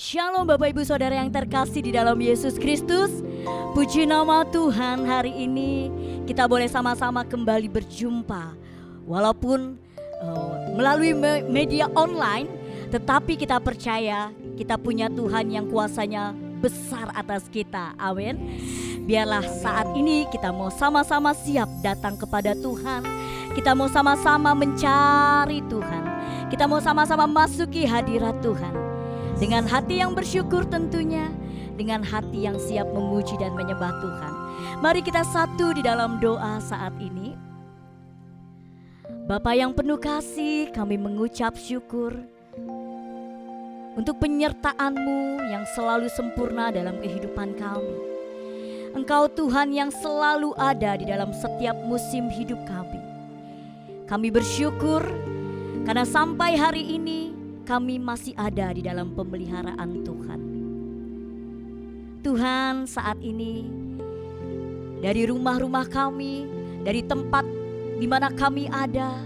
Shalom Bapak Ibu Saudara yang terkasih di dalam Yesus Kristus. Puji nama Tuhan, hari ini kita boleh sama-sama kembali berjumpa. Walaupun melalui media online, tetapi kita percaya kita punya Tuhan yang kuasanya besar atas kita. Amin. Biarlah saat ini kita mau sama-sama siap datang kepada Tuhan. Kita mau sama-sama mencari Tuhan. Kita mau sama-sama masuki hadirat Tuhan. Dengan hati yang bersyukur tentunya, dengan hati yang siap memuji dan menyembah Tuhan. Mari kita satu di dalam doa saat ini. Bapa yang penuh kasih, kami mengucap syukur untuk penyertaan-Mu yang selalu sempurna dalam kehidupan kami. Engkau Tuhan yang selalu ada di dalam setiap musim hidup kami. Kami bersyukur karena sampai hari ini kami masih ada di dalam pemeliharaan Tuhan. Tuhan, saat ini dari rumah-rumah kami, dari tempat di mana kami ada,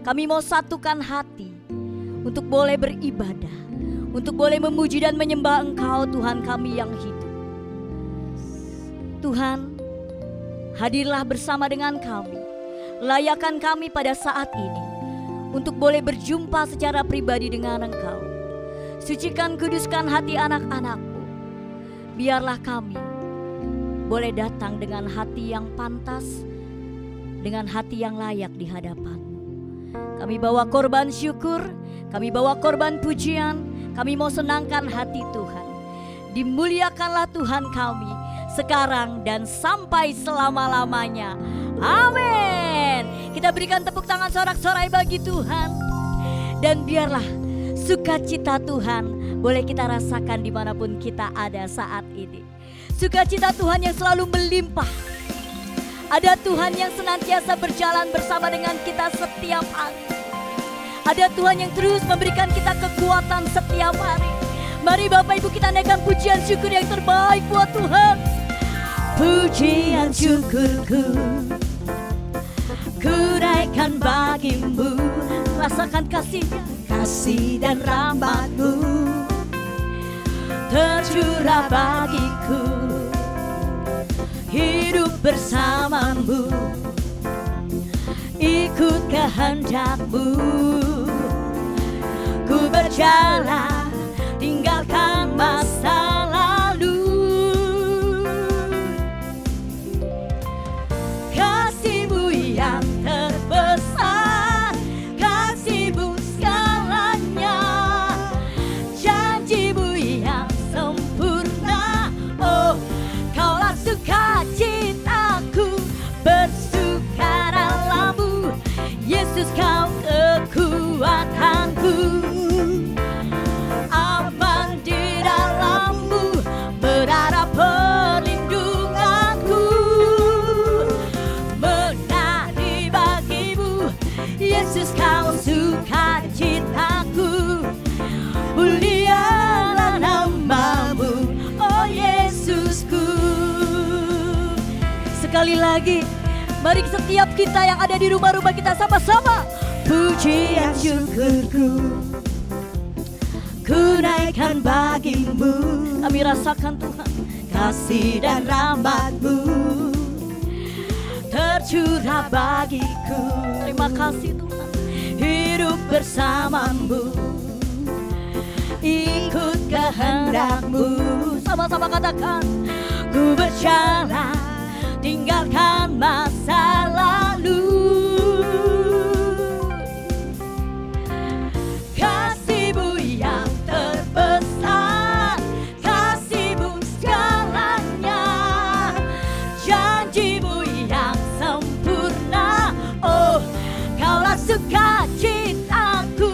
kami mau satukan hati untuk boleh beribadah, untuk boleh memuji dan menyembah Engkau Tuhan kami yang hidup. Tuhan, hadirlah bersama dengan kami, layakan kami pada saat ini untuk boleh berjumpa secara pribadi dengan Engkau. Sucikan, kuduskan hati anak-anak-Mu. Biarlah kami boleh datang dengan hati yang pantas, dengan hati yang layak di hadapan-Mu. Kami bawa korban syukur, kami bawa korban pujian, kami mau senangkan hati Tuhan. Dimuliakanlah Tuhan kami sekarang dan sampai selama-lamanya. Amin. Kita berikan tepuk tangan sorak-sorai bagi Tuhan. Dan biarlah sukacita Tuhan boleh kita rasakan dimanapun kita ada saat ini. Sukacita Tuhan yang selalu melimpah. Ada Tuhan yang senantiasa berjalan bersama dengan kita setiap hari. Ada Tuhan yang terus memberikan kita kekuatan setiap hari. Mari Bapak Ibu kita naikkan pujian syukur yang terbaik buat Tuhan. Pujian syukurku ku naikkan bagimu, rasakan kasih-Nya, kasih dan rahmat-Mu tercurah bagiku, hidup bersama-Mu, ikut kehendak-Mu, ku berjalan tinggalkan masa lalu. Kasih-Mu yang terbesar, kasih-Mu segalanya, janji-Mu yang sempurna. Oh, Kaulah sukacitaku, bersukaralah-Mu, Yesus Kau kekuatanku. Aman di dalam-Mu, berharap perlindunganku. Menari bagimu, Yesus Kau sukacitaku. Mulialah nama-Mu, oh Yesusku. Sekali lagi, mari setiap kita yang ada di rumah-rumah kita sama-sama. Pujian syukurku ku naikkan bagimu. Kami rasakan Tuhan kasih dan rahmat-Mu tercurah bagiku. Terima kasih Tuhan. Hidup bersama-Mu, ikut kehendak-Mu. Sama-sama katakan, ku berjalan tinggalkan masa lalu. Kasih-Mu yang terbesar, kasih-Mu segalanya, janji-Mu yang sempurna. Oh, Kaulah sukacitaku,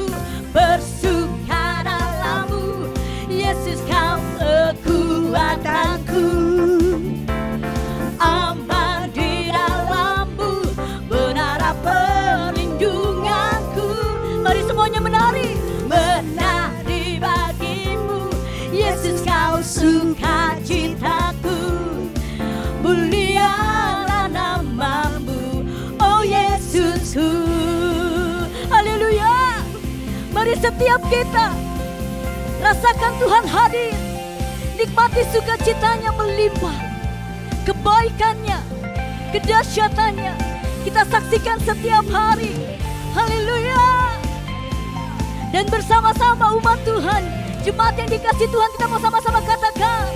bersukaralah-Mu, Yesus Kau kekuatanku. Aman di dalam-Mu, benar perlindunganku. Mari semuanya menari. Menari bagimu, Yesus Kau sukacitaku. Mulialah nama-Mu, oh Yesusku. Haleluya. Mari setiap kita Rasakan Tuhan hadir. Nikmati sukacitanya melimpah, kebaikannya, kedahsyatannya kita saksikan setiap hari. Haleluya. Dan bersama-sama umat Tuhan, jemaat yang dikasihi Tuhan, kita mau sama-sama katakan,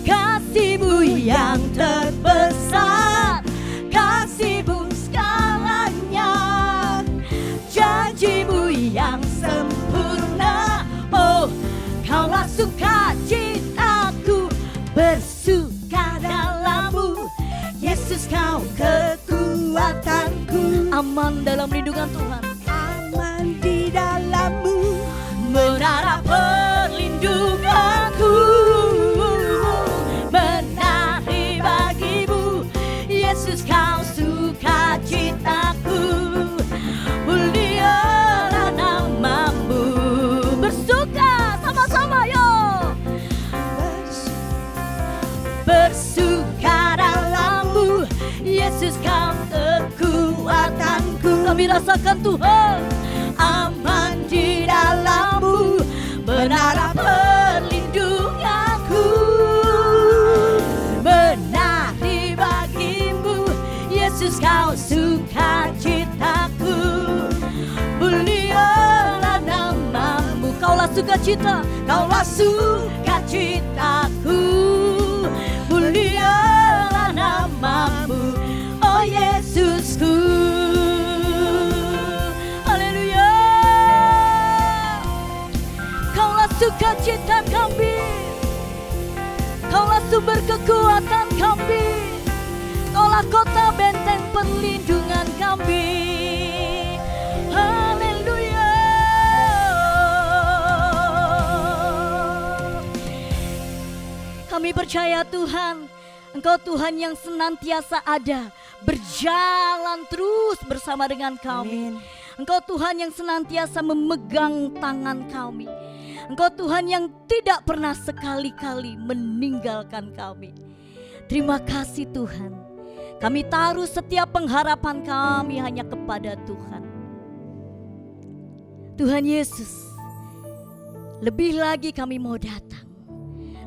kasih-Mu yang terbesar, kasih-Mu segalanya, janji-Mu yang sempurna. Oh, Kaulah sukacitaku, bersuka dalam-Mu, Yesus Kau kekuatanku. Aman dalam lindungan Tuhan, aman di dalam-Mu, menara perlindunganku, menari bagi-Mu, Yesus Kau sukacitaku. Mulialah nama-Mu, bersuka sama-sama yo, bersuka dalam-Mu, Yesus Kau kekuatanku. Kami rasakan Tuhan, aman di dalam-Mu, menara perlindunganku, menari bagi-Mu, Yesus Kau sukacitaku. Mulialah nama-Mu, Kaulah sukacita, Kaulah sukacitaku. Mulialah nama-Mu, oh Yesusku. Haleluya. Kaulah sukacita kami, Kaulah sumber kekuatan kami, Kaulah kota benteng perlindungan kami. Haleluya. Kami percaya Tuhan, Engkau Tuhan yang senantiasa ada, berjalan terus bersama dengan kami. Amin. Engkau Tuhan yang senantiasa memegang tangan kami. Engkau Tuhan yang tidak pernah sekali-kali meninggalkan kami. Terima kasih Tuhan. Kami taruh setiap pengharapan kami hanya kepada Tuhan. Tuhan Yesus, lebih lagi kami mau datang.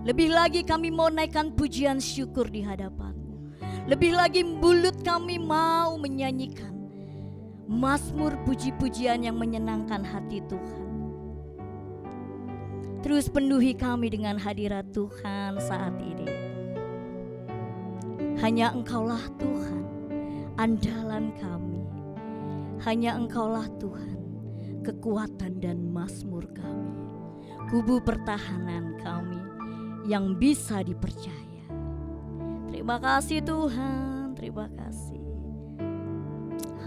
Lebih lagi kami mau naikkan pujian syukur di hadapan-Mu. Lebih lagi mulut kami mau menyanyikan mazmur puji-pujian yang menyenangkan hati Tuhan. Terus penuhi kami dengan hadirat Tuhan saat ini. Hanya Engkaulah Tuhan, andalan kami. Hanya Engkaulah Tuhan, kekuatan dan mazmur kami, kubu pertahanan kami yang bisa dipercaya. Terima kasih Tuhan, terima kasih.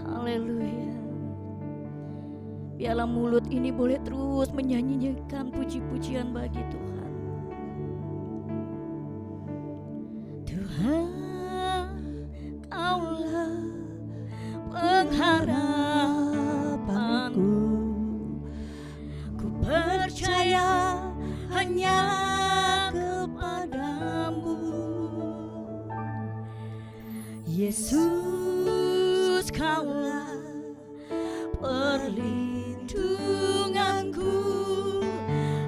Haleluya. Biarlah mulut ini boleh terus menyanyikan puji-pujian bagi Tuhan. Tuhan, Kaulah pengharapanku, ku percaya hanya kepadamu. Yesus, Kaulah perlindunganku,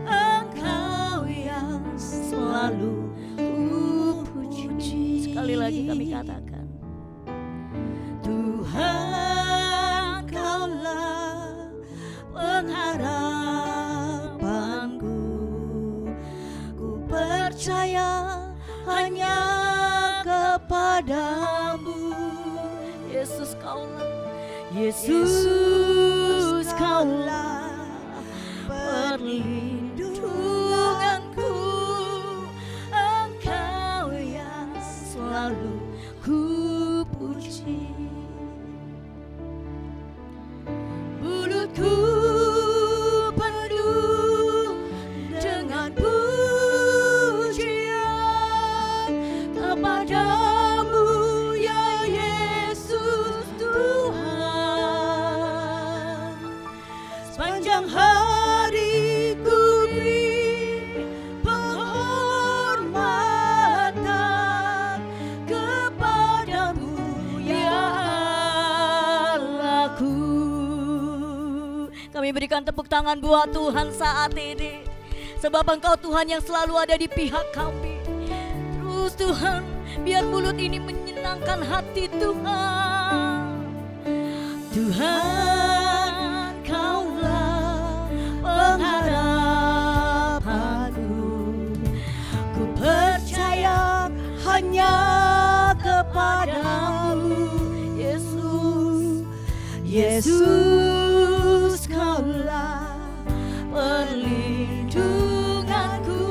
Engkau yang selalu ku puji. Sekali lagi kami katakan, Tuhan, Kaulah pengharapanku, ku percaya hanya kepadamu. Yesus, Kaulah, Yesus, Kaulah perlindunganku, Engkau yang selalu ku puji. Mulutku penuh dengan pujian kepadamu, ya Yesus Tuhan. Sepanjang hari ku beri penghormatan kepadamu, ya Allahku. Kami berikan tepuk tangan buat Tuhan saat ini. Sebab Engkau Tuhan yang selalu ada di pihak kami. Terus Tuhan, biar mulut ini menyenangkan hati Tuhan. Tuhan, Kaulah pengharapanku. Ku percaya hanya kepadamu, Yesus. Yesus, Kaulah perlindunganku.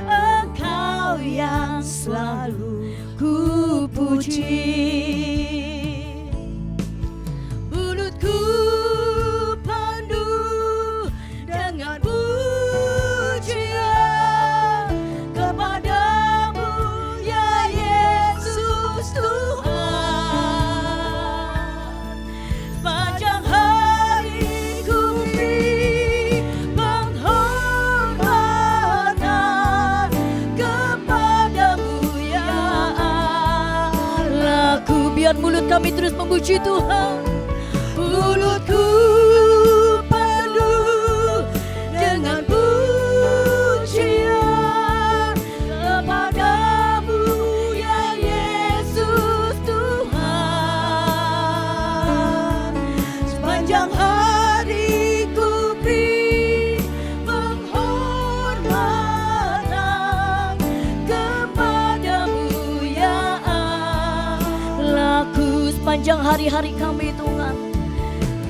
Engkau yang selalu ku puji. Mulutku penuh dengan pujian kepadamu, ya Yesus Tuhan. Sepanjang hari ku beri penghormatan kepadamu, ya Allahku. Biar mulut kami terus memuji Tuhan. Mulutku penuh dengan pujian kepadamu, ya Yesus Tuhan. Sepanjang hari ku beri penghormatan kepadamu, ya Allahku. Sepanjang hari-hari kami Tuhan,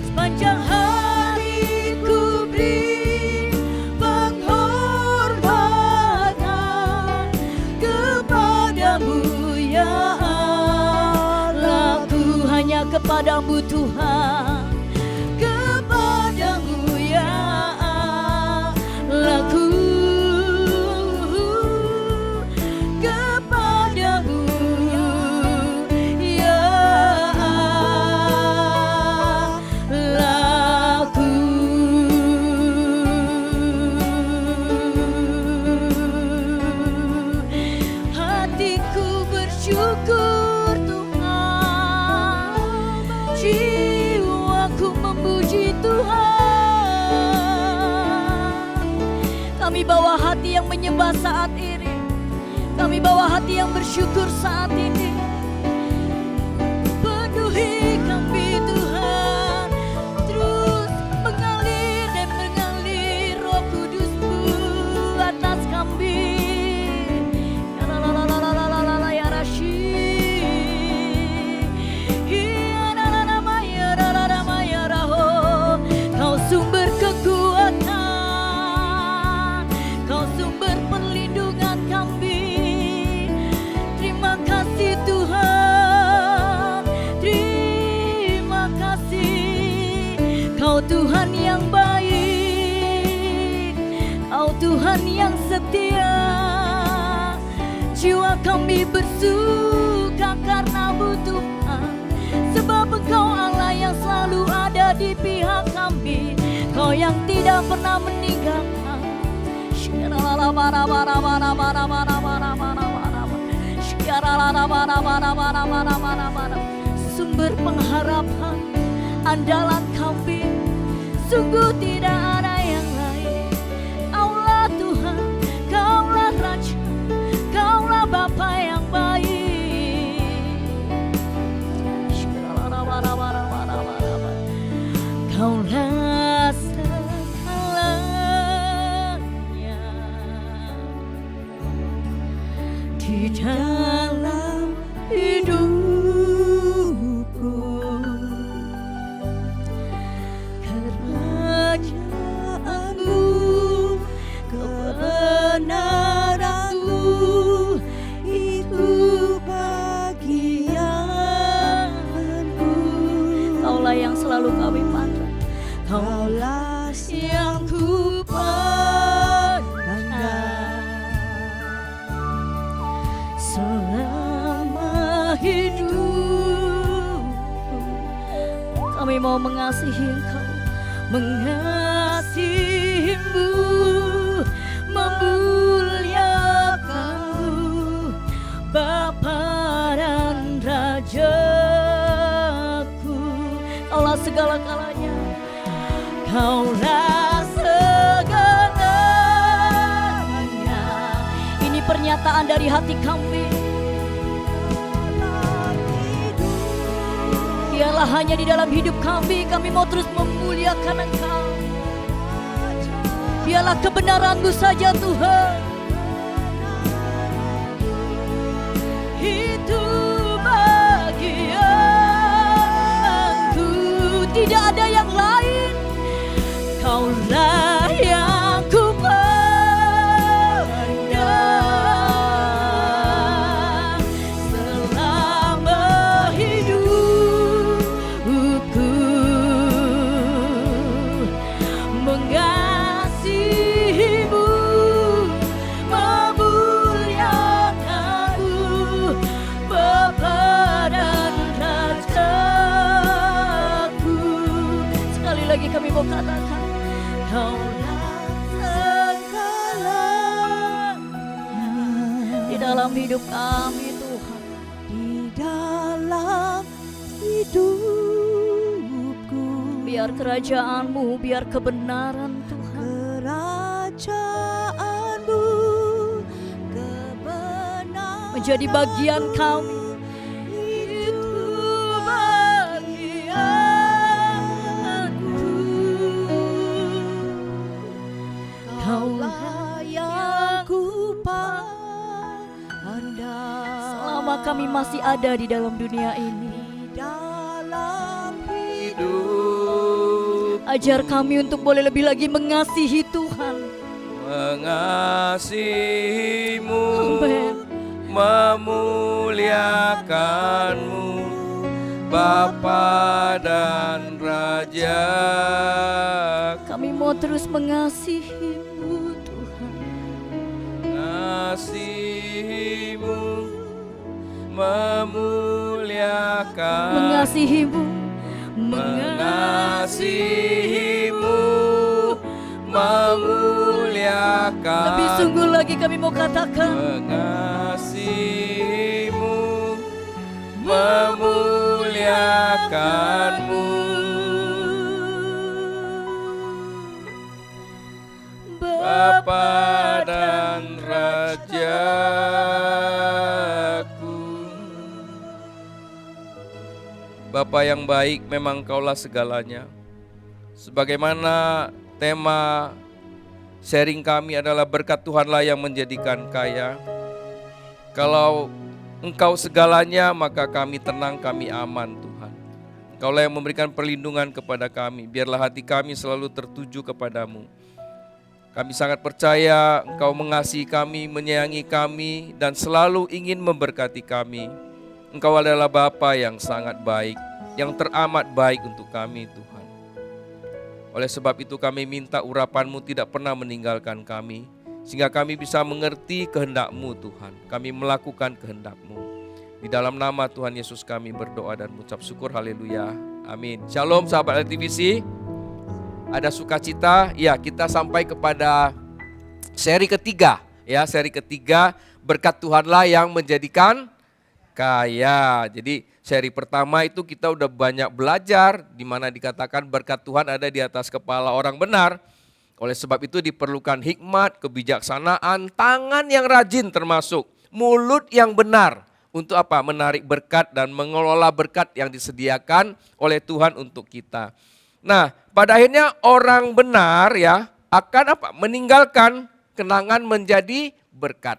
sepanjang hari ku beri penghormatan kepadamu, ya Allahku. Hanya kepadamu Tuhan, kepadamu, ya Allahku. Kepadamu, ya Allahku. Hatiku bersyukur Tuhan, jiwaku memuji Tuhan. Kami bawa hati yang menyembah saat ini, kami bawa hati yang bersyukur saat ini. Penuhi kami Tuhan, terus mengalir dan mengalir Roh Kudus-Mu atas kami. Ya la la la la la la la la ya Rasyid. Ya la la la ma ya la la la ma ya Raho. Kau sumber kekuatan, Kau sumber perlindungan kami. Terima kasih Tuhan, terima kasih. Kau Tuhan yang baik, Kau Tuhan yang setia. Jiwa kami bersuka karena-Mu Tuhan, sebab Engkau Allah yang selalu ada di pihak kami. Kau yang tidak pernah meninggalkan. Sumber pengharapan, andalan kami, sungguh tidak ada yang lain. Kaulah Tuhan, Kaulah Raja, Kaulah Bapa yang baik. Kaulah segalanya di dalam hidupku. Kerajaan-Mu, kebenaran-Mu, itu bagianku. Kaulah yang selalu kami pandang, Kaulah yang ku pandang selama hidup. Kami mau mengasihi Engkau, mengasihi-Mu, memuliakan-Mu, Bapa dan Rajaku. Kaulah segala-galanya, Kaulah segala-galanya pernyataan dari hati kami. Biarlah hanya di dalam hidup kami mau terus memuliakan Engkau. Biarlah kebenaran-Mu saja Tuhan. Itu bagianku, tidak ada yang lain. Kaulah yang ku pandang selama hidupku, mengasihimu, memuliakanmu, Bapa dan Rajaku. Sekali lagi kami mau katakan, Kaulah segalanya di dalam hidup kami Tuhan. Di dalam hidupku, Biar kerajaan-Mu, biar kebenaran Tuhan kerajaan-Mu, kebenaran menjadi bagian kami. itu bagianku. Kaulah yang ku pandang Selama kami masih ada di dalam dunia ini, di dalam Hidup ajar kami untuk boleh lebih lagi mengasihi Tuhan. mengasihimu, Amen. memuliakanmu, Bapa dan Raja. Kami mau terus mengasihi-Mu Tuhan. Mengasihimu, memuliakan, Mengasihi-Mu, mengasihimu, memuliakan, lebih sungguh lagi kami mau katakan, mengasihimu, memuliakanmu, Bapa dan Rajaku. Bapa yang baik, memang Kaulah segalanya. Sebagaimana tema sharing kami adalah berkat Tuhanlah yang menjadikan kaya. Kalau Engkau segalanya, maka kami tenang, kami aman Tuhan. Engkaulah yang memberikan perlindungan kepada kami. Biarlah hati kami selalu tertuju kepadamu. Kami sangat percaya Engkau mengasihi kami, menyayangi kami, dan selalu ingin memberkati kami. Engkau adalah Bapa yang sangat baik, yang teramat baik untuk kami Tuhan. Oleh sebab itu kami minta urapan-Mu tidak pernah meninggalkan kami, sehingga kami bisa mengerti kehendak-Mu Tuhan. Kami melakukan kehendak-Mu. Di dalam nama Tuhan Yesus kami berdoa dan mengucap syukur, haleluya, amin. Shalom sahabat LTVC. Ada sukacita, ya kita sampai kepada seri ketiga. Ya, seri ketiga, berkat Tuhanlah yang menjadikan kaya. Jadi seri pertama itu kita udah banyak belajar, di mana dikatakan berkat Tuhan ada di atas kepala orang benar. Oleh sebab itu diperlukan hikmat, kebijaksanaan, tangan yang rajin termasuk mulut yang benar. Untuk apa? Menarik berkat dan mengelola berkat yang disediakan oleh Tuhan untuk kita. Nah, pada akhirnya orang benar ya akan apa? Meninggalkan kenangan menjadi berkat,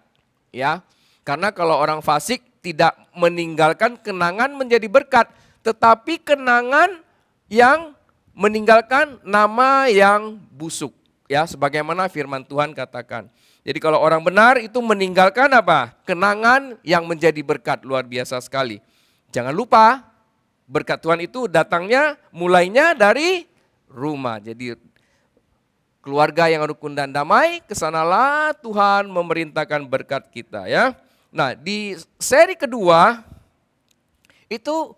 ya. Karena kalau orang fasik tidak meninggalkan kenangan menjadi berkat, tetapi kenangan yang meninggalkan nama yang busuk, ya, sebagaimana firman Tuhan katakan. Jadi kalau orang benar itu meninggalkan apa? Kenangan yang menjadi berkat, luar biasa sekali. Jangan lupa berkat Tuhan itu datangnya mulainya dari rumah. Jadi keluarga yang rukun dan damai, kesanalah Tuhan memerintahkan berkat kita, ya. Nah, di seri kedua itu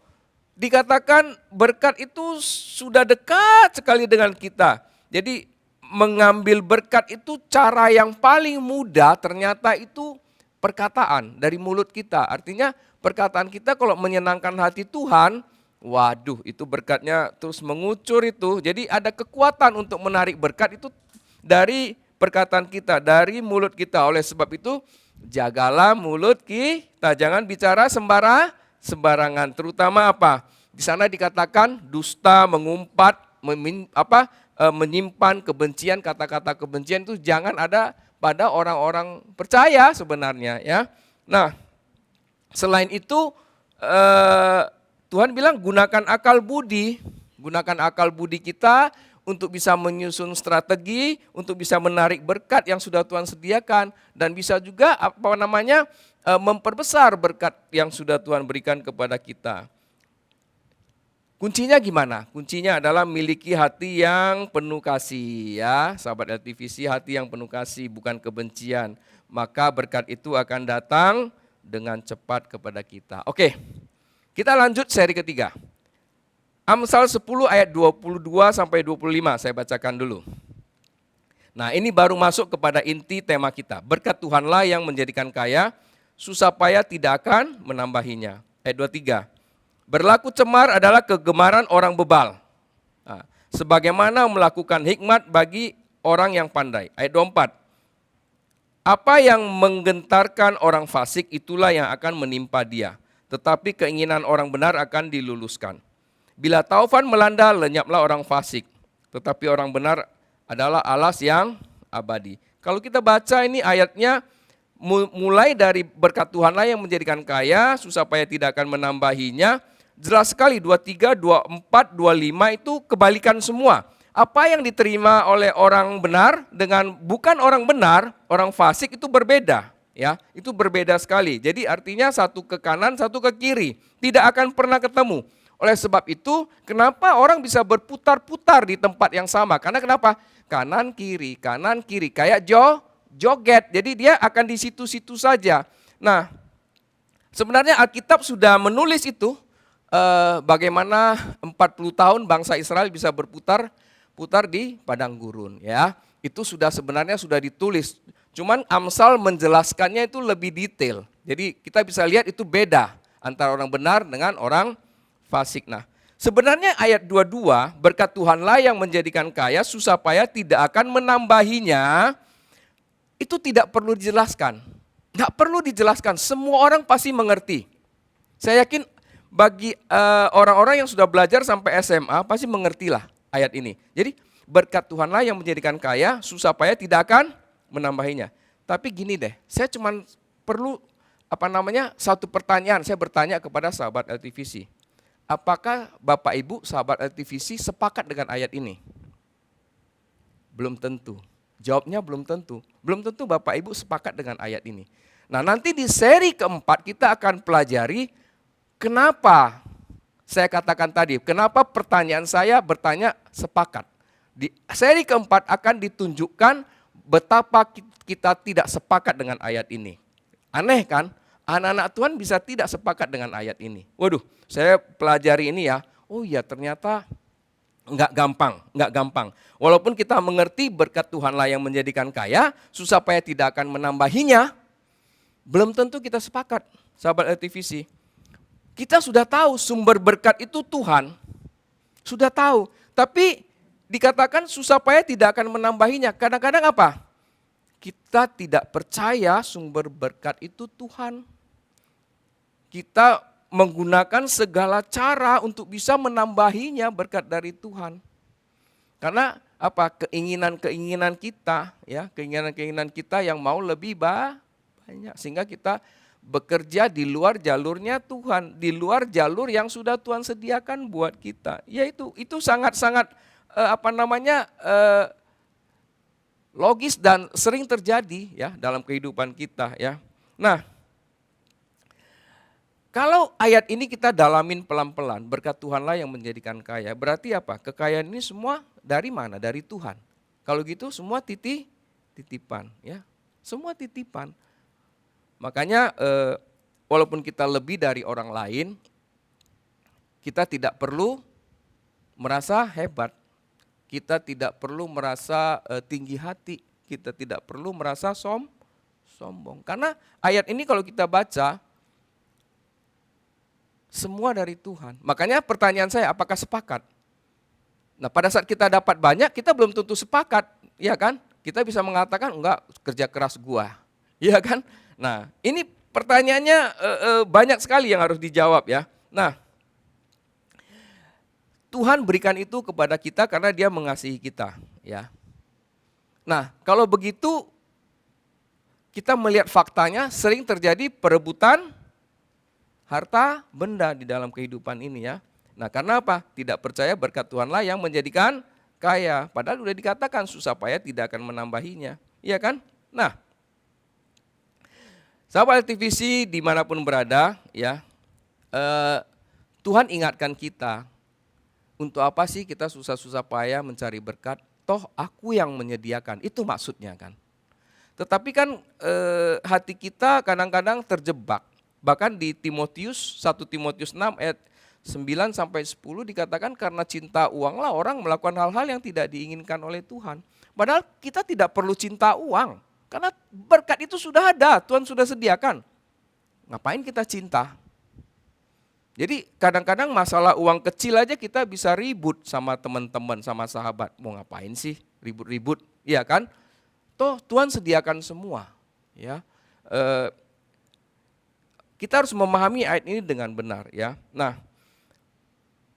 dikatakan berkat itu sudah dekat sekali dengan kita. Jadi mengambil berkat itu cara yang paling mudah ternyata itu perkataan dari mulut kita. Artinya perkataan kita kalau menyenangkan hati Tuhan, waduh, itu berkatnya terus mengucur itu. Jadi ada kekuatan untuk menarik berkat itu dari perkataan kita, dari mulut kita. Oleh sebab itu, jagalah mulut kita, jangan bicara sembarangan. Terutama apa? Di sana dikatakan dusta, mengumpat, menyimpan kebencian, kata-kata kebencian itu jangan ada pada orang-orang percaya sebenarnya, ya. Nah, selain itu Tuhan bilang gunakan akal budi kita untuk bisa menyusun strategi, untuk bisa menarik berkat yang sudah Tuhan sediakan, dan bisa juga memperbesar berkat yang sudah Tuhan berikan kepada kita. Kuncinya gimana? Kuncinya adalah miliki hati yang penuh kasih, ya, sahabat LTVC, hati yang penuh kasih, bukan kebencian. Maka berkat itu akan datang dengan cepat kepada kita. Oke. Kita lanjut seri ketiga. Amsal 10 ayat 22 sampai 25 saya bacakan dulu. Nah, ini baru masuk kepada inti tema kita. Berkat Tuhanlah yang menjadikan kaya, susah payah tidak akan menambahinya. Ayat 23. Berlaku cemar adalah kegemaran orang bebal. Nah, sebagaimana melakukan hikmat bagi orang yang pandai. Ayat 24. Apa yang menggentarkan orang fasik itulah yang akan menimpa dia. Tetapi keinginan orang benar akan diluluskan. Bila taufan melanda, lenyaplah orang fasik. Tetapi orang benar adalah alas yang abadi. Kalau kita baca ini ayatnya, mulai dari berkat Tuhanlah yang menjadikan kaya, susah payah tidak akan menambahinya. Jelas sekali 23, 24, 25 itu kebalikan semua. Apa yang diterima oleh orang benar dengan bukan orang benar, orang fasik itu berbeda. Ya, itu berbeda sekali. Jadi artinya satu ke kanan, satu ke kiri. Tidak akan pernah ketemu. Oleh sebab itu, kenapa orang bisa berputar-putar di tempat yang sama? Karena kenapa? Kanan kiri, kayak joget. Jadi dia akan di situ-situ saja. Nah, sebenarnya Alkitab sudah menulis itu, bagaimana 40 tahun bangsa Israel bisa berputar di padang gurun, ya. Itu sebenarnya sudah ditulis. Cuman Amsal menjelaskannya itu lebih detail. Jadi kita bisa lihat itu beda antara orang benar dengan orang fasik. Nah, sebenarnya ayat 22, berkat Tuhanlah yang menjadikan kaya, susah payah tidak akan menambahinya. Itu tidak perlu dijelaskan. Nggak perlu dijelaskan, semua orang pasti mengerti. Saya yakin bagi orang-orang yang sudah belajar sampai SMA pasti mengertilah ayat ini. Jadi berkat Tuhanlah yang menjadikan kaya, susah payah tidak akan menambahinya. Tapi gini deh, saya cuma perlu satu pertanyaan. Saya bertanya kepada sahabat LTVC. Apakah Bapak Ibu sahabat LTVC sepakat dengan ayat ini? Belum tentu. Jawabnya belum tentu. Belum tentu Bapak Ibu sepakat dengan ayat ini. Nah, nanti di seri keempat kita akan pelajari kenapa saya katakan tadi, kenapa pertanyaan saya bertanya sepakat. Di seri keempat akan ditunjukkan betapa kita tidak sepakat dengan ayat ini. Aneh kan? Anak-anak Tuhan bisa tidak sepakat dengan ayat ini. Waduh, saya pelajari ini ya. Oh iya, ternyata enggak gampang. Walaupun kita mengerti berkat Tuhanlah yang menjadikan kaya, susah payah tidak akan menambahinya, belum tentu kita sepakat, sahabat LTVC. Kita sudah tahu sumber berkat itu Tuhan. Sudah tahu, tapi dikatakan susah payah tidak akan menambahinya. Kadang-kadang apa? Kita tidak percaya sumber berkat itu Tuhan. Kita menggunakan segala cara untuk bisa menambahinya berkat dari Tuhan. Karena apa? Keinginan-keinginan kita, ya, keinginan-keinginan kita yang mau lebih banyak, sehingga kita bekerja di luar jalurnya Tuhan, di luar jalur yang sudah Tuhan sediakan buat kita. Yaitu itu sangat-sangat logis dan sering terjadi ya dalam kehidupan kita, ya. Nah, kalau ayat ini kita dalamin pelan-pelan, berkat Tuhanlah yang menjadikan kaya, berarti apa? Kekayaan ini semua dari mana? Dari Tuhan. Kalau gitu semua titipan, ya. Semua titipan. Makanya walaupun kita lebih dari orang lain, kita tidak perlu merasa hebat. Kita tidak perlu merasa tinggi hati, kita tidak perlu merasa sombong. Karena ayat ini kalau kita baca, semua dari Tuhan. Makanya pertanyaan saya, apakah sepakat? Nah, pada saat kita dapat banyak, kita belum tentu sepakat, ya kan? kita bisa mengatakan enggak, kerja keras gua. Iya kan? Nah, ini pertanyaannya banyak sekali yang harus dijawab ya. Nah, Tuhan berikan itu kepada kita karena Dia mengasihi kita, ya. Nah, kalau begitu kita melihat faktanya sering terjadi perebutan harta benda di dalam kehidupan ini ya. Nah, karena apa? Tidak percaya berkat Tuhanlah yang menjadikan kaya. Padahal sudah dikatakan susah payah tidak akan menambahinya. Iya kan? Nah, sahabat LTVC dimanapun berada ya, Tuhan ingatkan kita, untuk apa sih kita susah-susah payah mencari berkat? Toh aku yang menyediakan, itu maksudnya kan. Tetapi kan hati kita kadang-kadang terjebak. Bahkan di Timotius, 1 Timotius 6 ayat 9 sampai 10 dikatakan karena cinta uanglah orang melakukan hal-hal yang tidak diinginkan oleh Tuhan. Padahal kita tidak perlu cinta uang. Karena berkat itu sudah ada, Tuhan sudah sediakan. Ngapain kita cinta? Jadi kadang-kadang masalah uang kecil aja kita bisa ribut sama teman-teman, sama sahabat. Mau ngapain sih ribut-ribut, iya kan? Toh Tuhan sediakan semua. Ya, kita harus memahami ayat ini dengan benar. Ya, nah,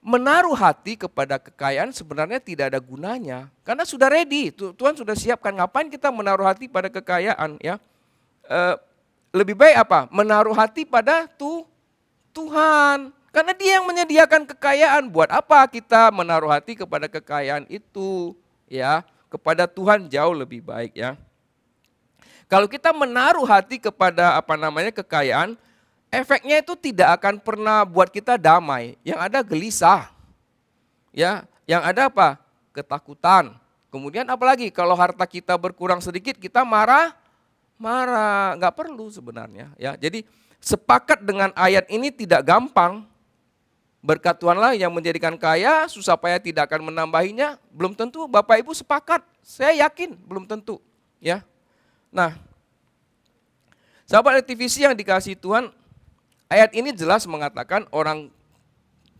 menaruh hati kepada kekayaan sebenarnya tidak ada gunanya. Karena sudah ready, Tuhan sudah siapkan. Ngapain kita menaruh hati pada kekayaan? Ya, lebih baik apa? Menaruh hati pada Tuhan, karena Dia yang menyediakan kekayaan. Buat apa kita menaruh hati kepada kekayaan itu? Ya, kepada Tuhan jauh lebih baik ya. Kalau kita menaruh hati kepada kekayaan, efeknya itu tidak akan pernah buat kita damai. Yang ada gelisah. Ya, yang ada apa? Ketakutan. Kemudian apalagi kalau harta kita berkurang sedikit kita marah, nggak perlu sebenarnya ya. Jadi sepakat dengan ayat ini tidak gampang. Berkat Tuhanlah yang menjadikan kaya, susah payah tidak akan menambahinya. Belum tentu Bapak Ibu sepakat. Saya yakin belum tentu. Ya. Nah, sahabat LTVC yang dikasihi Tuhan, ayat ini jelas mengatakan orang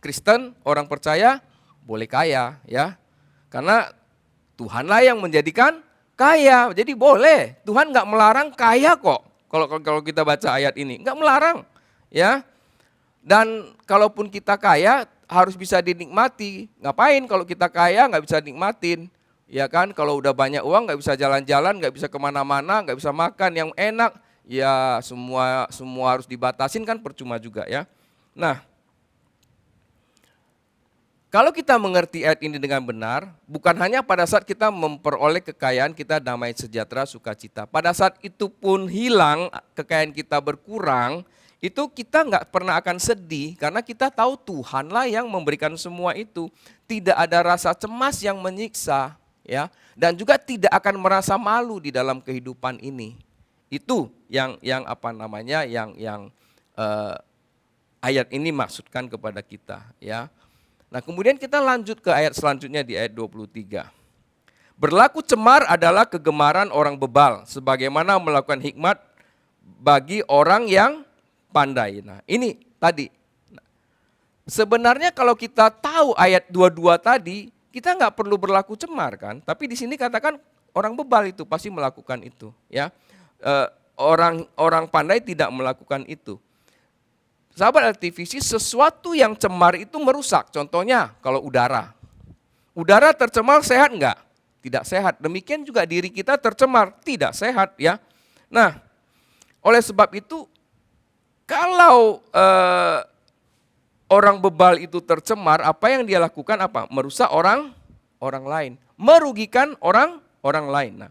Kristen, orang percaya boleh kaya, ya. Karena Tuhanlah yang menjadikan kaya. Jadi boleh. Tuhan nggak melarang kaya kok. Kalau kita baca ayat ini, nggak melarang, ya. Dan kalaupun kita kaya harus bisa dinikmati. Ngapain kalau kita kaya nggak bisa nikmatin, ya kan? Kalau udah banyak uang nggak bisa jalan-jalan, nggak bisa kemana-mana, nggak bisa makan yang enak, ya semua harus dibatasin kan percuma juga ya. Nah, kalau kita mengerti ayat ini dengan benar, bukan hanya pada saat kita memperoleh kekayaan kita damai sejahtera sukacita. Pada saat itu pun hilang, kekayaan kita berkurang, itu kita nggak pernah akan sedih karena kita tahu Tuhanlah yang memberikan semua itu. Tidak ada rasa cemas yang menyiksa, ya, dan juga tidak akan merasa malu di dalam kehidupan ini. Itu yang ayat ini maksudkan kepada kita, ya. Nah, kemudian kita lanjut ke ayat selanjutnya di ayat 23. Berlaku cemar adalah kegemaran orang bebal, sebagaimana melakukan hikmat bagi orang yang pandai. Nah, ini tadi. Sebenarnya kalau kita tahu ayat 22 tadi, kita nggak perlu berlaku cemar kan? Tapi di sini katakan orang bebal itu pasti melakukan itu, ya. Orang pandai tidak melakukan itu. Sahabat LTVC, sesuatu yang cemar itu merusak. Contohnya kalau udara. Udara tercemar sehat enggak? Tidak sehat. Demikian juga diri kita tercemar, tidak sehat ya. Nah, oleh sebab itu kalau orang bebal itu tercemar, apa yang dia lakukan apa? Merusak orang lain, merugikan orang lain. Nah,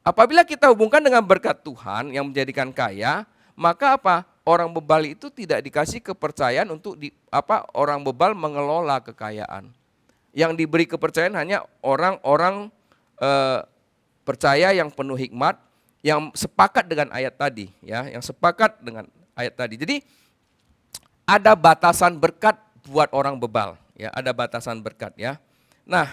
apabila kita hubungkan dengan berkat Tuhan yang menjadikan kaya, maka apa? Orang bebal itu tidak dikasih kepercayaan untuk orang bebal mengelola kekayaan. Yang diberi kepercayaan hanya orang-orang percaya yang penuh hikmat, yang sepakat dengan ayat tadi, ya, yang sepakat dengan ayat tadi. Jadi ada batasan berkat buat orang bebal, ya, ada batasan berkat, ya. Nah,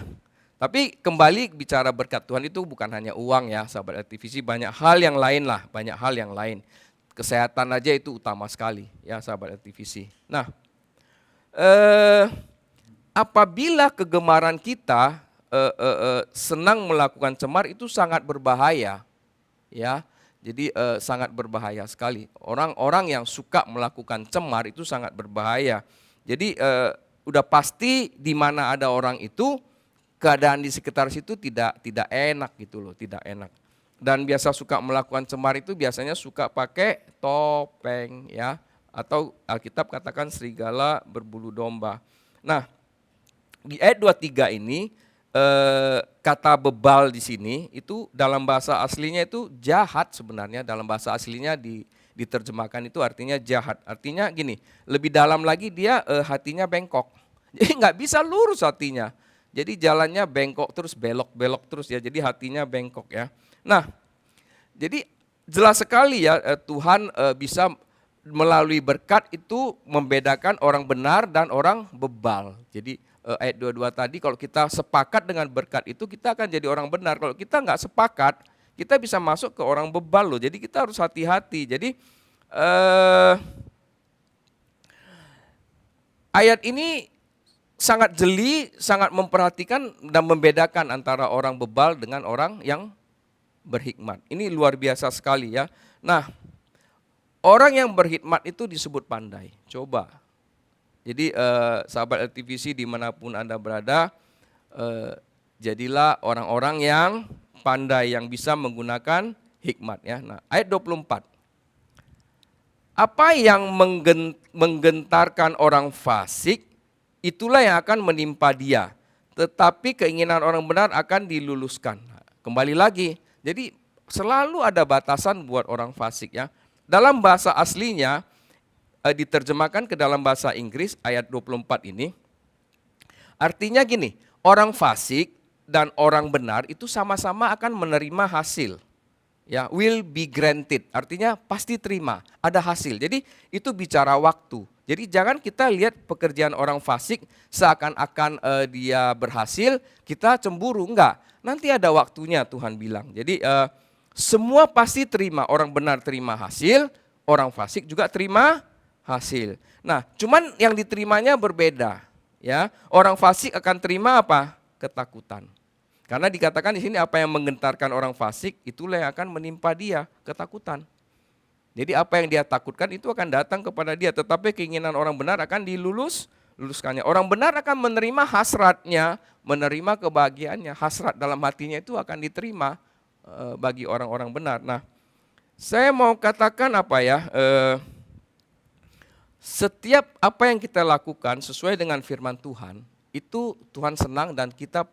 tapi kembali bicara berkat Tuhan itu bukan hanya uang ya, sahabat LTVC, banyak hal yang lain lah, banyak hal yang lain. Kesehatan aja itu utama sekali ya, sahabat LTVC. Nah, apabila kegemaran kita senang melakukan cemar itu sangat berbahaya, ya. Jadi sangat berbahaya sekali. Orang-orang yang suka melakukan cemar itu sangat berbahaya. Jadi udah pasti di mana ada orang itu, keadaan di sekitar situ tidak enak gitu loh, tidak enak. Dan biasa suka melakukan cemar itu biasanya suka pakai topeng, ya, atau Alkitab katakan serigala berbulu domba. Nah, di ayat 23 ini kata bebal di sini itu dalam bahasa aslinya itu jahat sebenarnya. Dalam bahasa aslinya diterjemahkan itu artinya jahat. Artinya gini, lebih dalam lagi dia hatinya bengkok. Jadi nggak bisa lurus hatinya. Jadi jalannya bengkok terus, belok-belok terus ya. Jadi hatinya bengkok ya. Nah, jadi jelas sekali ya Tuhan bisa melalui berkat itu membedakan orang benar dan orang bebal. Jadi ayat 22 tadi kalau kita sepakat dengan berkat itu kita akan jadi orang benar. Kalau kita nggak sepakat kita bisa masuk ke orang bebal loh. Jadi kita harus hati-hati. Jadi ayat ini sangat jeli, sangat memperhatikan dan membedakan antara orang bebal dengan orang yang berhikmat. Ini luar biasa sekali ya. Nah, orang yang berhikmat itu disebut pandai. Coba. Jadi sahabat LTVC dimanapun Anda berada, jadilah orang-orang yang pandai, yang bisa menggunakan hikmat ya. Nah, ayat 24. Apa yang menggentarkan orang fasik, itulah yang akan menimpa dia. Tetapi keinginan orang benar akan diluluskan. Nah, kembali lagi, jadi selalu ada batasan buat orang fasik ya. Dalam bahasa aslinya, diterjemahkan ke dalam bahasa Inggris ayat 24 ini, artinya gini, orang fasik dan orang benar itu sama-sama akan menerima hasil. Ya, will be granted, artinya pasti terima, ada hasil. Jadi itu bicara waktu. Jadi jangan kita lihat pekerjaan orang fasik seakan-akan dia berhasil, kita cemburu, enggak. Nanti ada waktunya Tuhan bilang. Jadi semua pasti terima, orang benar terima hasil, orang fasik juga terima hasil. Nah, cuman yang diterimanya berbeda, ya. Orang fasik akan terima apa? Ketakutan. Karena dikatakan di sini apa yang menggentarkan orang fasik itulah yang akan menimpa dia, ketakutan. Jadi apa yang dia takutkan itu akan datang kepada dia, tetapi keinginan orang benar akan diluluskannya. Orang benar akan menerima hasratnya, menerima kebahagiaannya. Hasrat dalam hatinya itu akan diterima bagi orang-orang benar. Nah, saya mau katakan apa ya? Setiap apa yang kita lakukan sesuai dengan firman Tuhan, itu Tuhan senang dan kita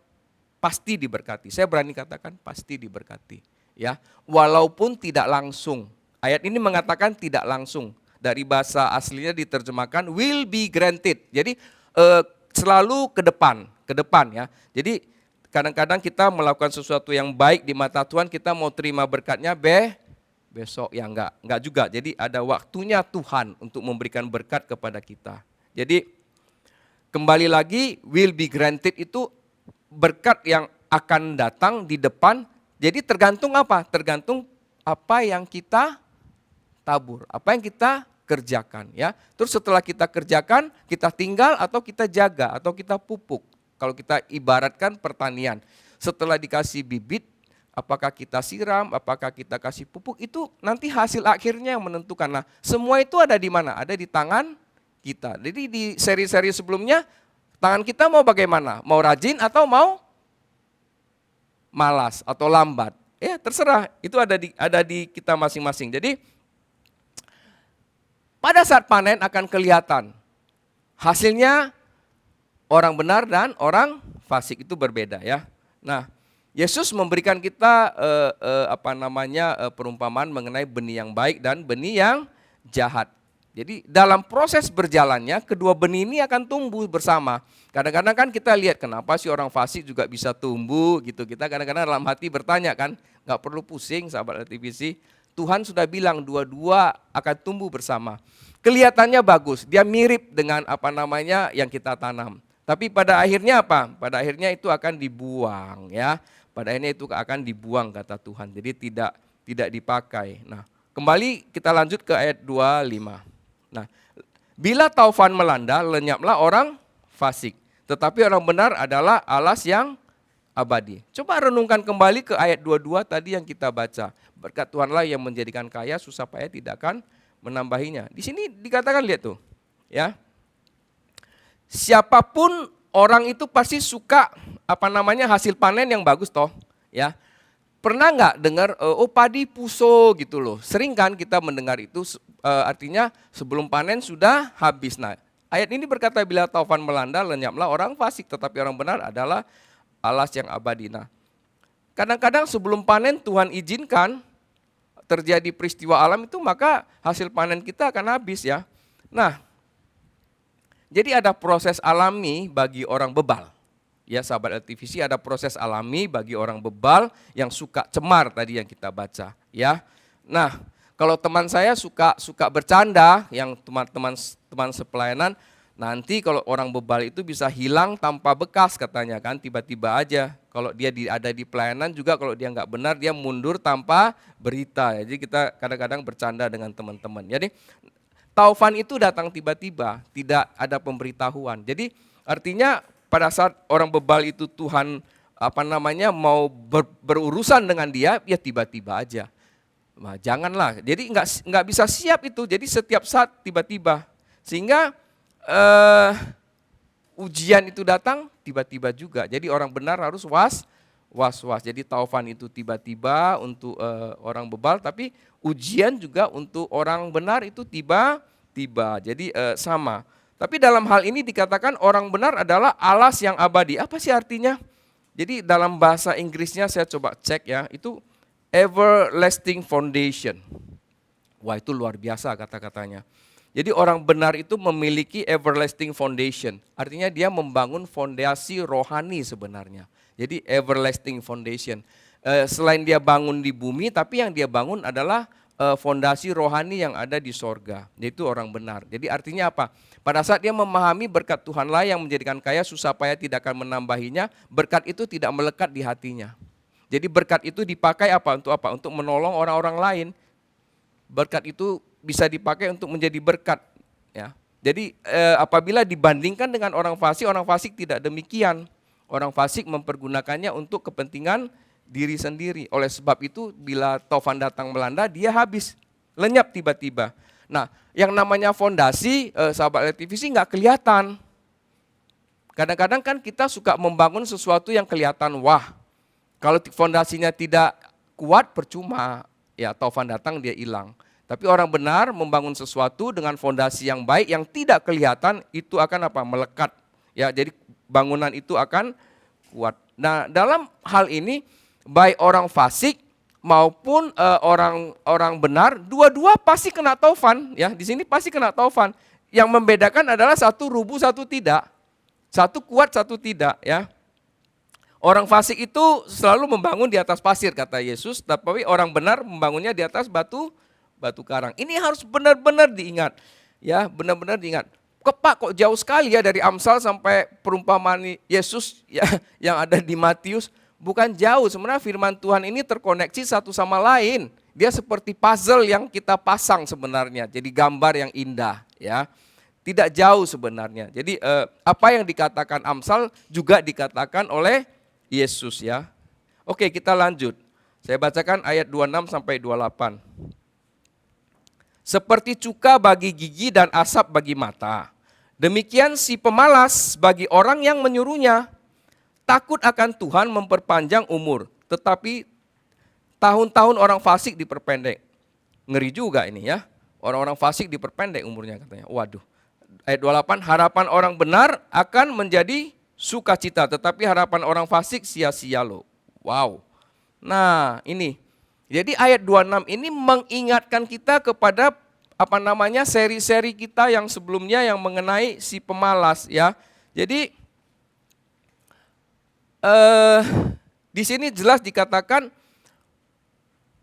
pasti diberkati. Saya berani katakan pasti diberkati. Ya, walaupun tidak langsung. Ayat ini mengatakan tidak langsung. Dari bahasa aslinya diterjemahkan will be granted. Jadi selalu ke depan ya. Jadi kadang-kadang kita melakukan sesuatu yang baik di mata Tuhan, kita mau terima berkatnya besok ya enggak juga. Jadi ada waktunya Tuhan untuk memberikan berkat kepada kita. Jadi kembali lagi will be granted itu berkat yang akan datang di depan. Jadi tergantung apa? Tergantung apa yang kita tabur, apa yang kita kerjakan ya. Terus setelah kita kerjakan, kita tinggal atau kita jaga atau kita pupuk. Kalau kita ibaratkan pertanian, setelah dikasih bibit, apakah kita siram, apakah kita kasih pupuk, itu nanti hasil akhirnya yang menentukan. Nah, semua itu ada di mana? Ada di tangan kita. Jadi di seri-seri sebelumnya, tangan kita mau bagaimana? Mau rajin atau mau malas atau lambat? Ya terserah, itu ada di kita masing-masing. Jadi pada saat panen akan kelihatan hasilnya orang benar dan orang fasik itu berbeda ya. Nah, Yesus memberikan kita perumpamaan mengenai benih yang baik dan benih yang jahat. Jadi dalam proses berjalannya kedua benih ini akan tumbuh bersama. Kadang-kadang kan kita lihat kenapa sih orang fasik juga bisa tumbuh gitu. Kita kadang-kadang dalam hati bertanya kan, nggak perlu pusing sahabat LTVC. Tuhan sudah bilang dua-dua akan tumbuh bersama. Kelihatannya bagus, dia mirip dengan yang kita tanam. Tapi pada akhirnya apa? Pada akhirnya itu akan dibuang ya. Pada akhirnya itu akan dibuang kata Tuhan. Jadi tidak dipakai. Nah, kembali kita lanjut ke ayat 25. Nah, bila taufan melanda, lenyaplah orang fasik. Tetapi orang benar adalah alas yang abadi. Coba renungkan kembali ke ayat 22 tadi yang kita baca. Berkat Tuhanlah yang menjadikan kaya, susah payah tidak akan menambahinya. Di sini dikatakan, lihat tuh, ya. Siapapun orang itu pasti suka hasil panen yang bagus toh, ya. Pernah nggak dengar padi puso gitu loh? Sering kan kita mendengar itu, artinya sebelum panen sudah habis. Nah, ayat ini berkata bila taufan melanda lenyaplah orang fasik, tetapi orang benar adalah alas yang abadi. Nah, kadang-kadang sebelum panen Tuhan izinkan terjadi peristiwa alam itu, maka hasil panen kita akan habis ya. Nah, jadi ada proses alami bagi orang bebal. Ya sahabat LTVC, ada proses alami bagi orang bebal yang suka cemar tadi yang kita baca ya. Nah, kalau teman saya suka bercanda, yang teman sepelayanan, nanti kalau orang bebal itu bisa hilang tanpa bekas katanya kan, tiba-tiba aja. Kalau dia ada di pelayanan juga, kalau dia nggak benar dia mundur tanpa berita. Jadi kita kadang-kadang bercanda dengan teman-teman. Jadi taufan itu datang tiba-tiba, tidak ada pemberitahuan. Jadi artinya pada saat orang bebal itu Tuhan mau berurusan dengan dia, ya tiba-tiba aja. Nah, janganlah. Jadi nggak bisa siap itu. Jadi setiap saat tiba-tiba. Sehingga ujian itu datang tiba-tiba juga. Jadi orang benar harus was. Jadi taufan itu tiba-tiba untuk orang bebal, tapi ujian juga untuk orang benar itu tiba-tiba. Jadi sama. Tapi dalam hal ini dikatakan orang benar adalah alas yang abadi. Apa sih artinya? Jadi dalam bahasa Inggrisnya saya coba cek ya, itu everlasting foundation. Wah, itu luar biasa kata-katanya. Jadi orang benar itu memiliki everlasting foundation. Artinya dia membangun fondasi rohani sebenarnya. Jadi everlasting foundation. Selain dia bangun di bumi, tapi yang dia bangun adalah fondasi rohani yang ada di sorga. Yaitu orang benar. Jadi artinya apa? Pada saat dia memahami berkat Tuhanlah yang menjadikan kaya, susah payah tidak akan menambahinya, berkat itu tidak melekat di hatinya. Jadi berkat itu dipakai apa? Untuk apa? Untuk menolong orang-orang lain. Berkat itu bisa dipakai untuk menjadi berkat, ya. Jadi apabila dibandingkan dengan orang fasik tidak demikian. Orang fasik mempergunakannya untuk kepentingan diri sendiri. Oleh sebab itu bila taufan datang melanda, dia habis, lenyap tiba-tiba. Nah, yang namanya fondasi, sahabat LTVC nggak kelihatan. Kadang-kadang kan kita suka membangun sesuatu yang kelihatan, wah. Kalau fondasinya tidak kuat, percuma, ya taufan datang dia hilang. Tapi orang benar membangun sesuatu dengan fondasi yang baik, yang tidak kelihatan, itu akan apa? Melekat. Ya, jadi bangunan itu akan kuat. Nah, dalam hal ini baik orang fasik maupun orang benar, dua-dua pasti kena taufan. Ya, di sini pasti kena taufan. Yang membedakan adalah satu rubuh, satu tidak. Satu kuat, satu tidak. Ya. Orang fasik itu selalu membangun di atas pasir kata Yesus, tapi orang benar membangunnya di atas batu karang. Ini harus benar-benar diingat. Ya, benar-benar diingat. Pak, kok jauh sekali ya dari Amsal sampai perumpamaan Yesus ya, yang ada di Matius. Bukan jauh, sebenarnya firman Tuhan ini terkoneksi satu sama lain. Dia seperti puzzle yang kita pasang sebenarnya. Jadi gambar yang indah, ya. Tidak jauh sebenarnya. Jadi apa yang dikatakan Amsal juga dikatakan oleh Yesus ya. Oke, kita lanjut. Saya bacakan ayat 26 sampai 28. Seperti cuka bagi gigi dan asap bagi mata. Demikian si pemalas bagi orang yang menyuruhnya. Takut akan Tuhan memperpanjang umur, tetapi tahun-tahun orang fasik diperpendek. Ngeri juga ini ya. Orang-orang fasik diperpendek umurnya katanya. Waduh. Ayat 28, harapan orang benar akan menjadi sukacita, tetapi harapan orang fasik sia-sia loh. Wow. Nah, ini. Jadi ayat 26 ini mengingatkan kita kepada seri-seri kita yang sebelumnya yang mengenai si pemalas ya. Jadi di sini jelas dikatakan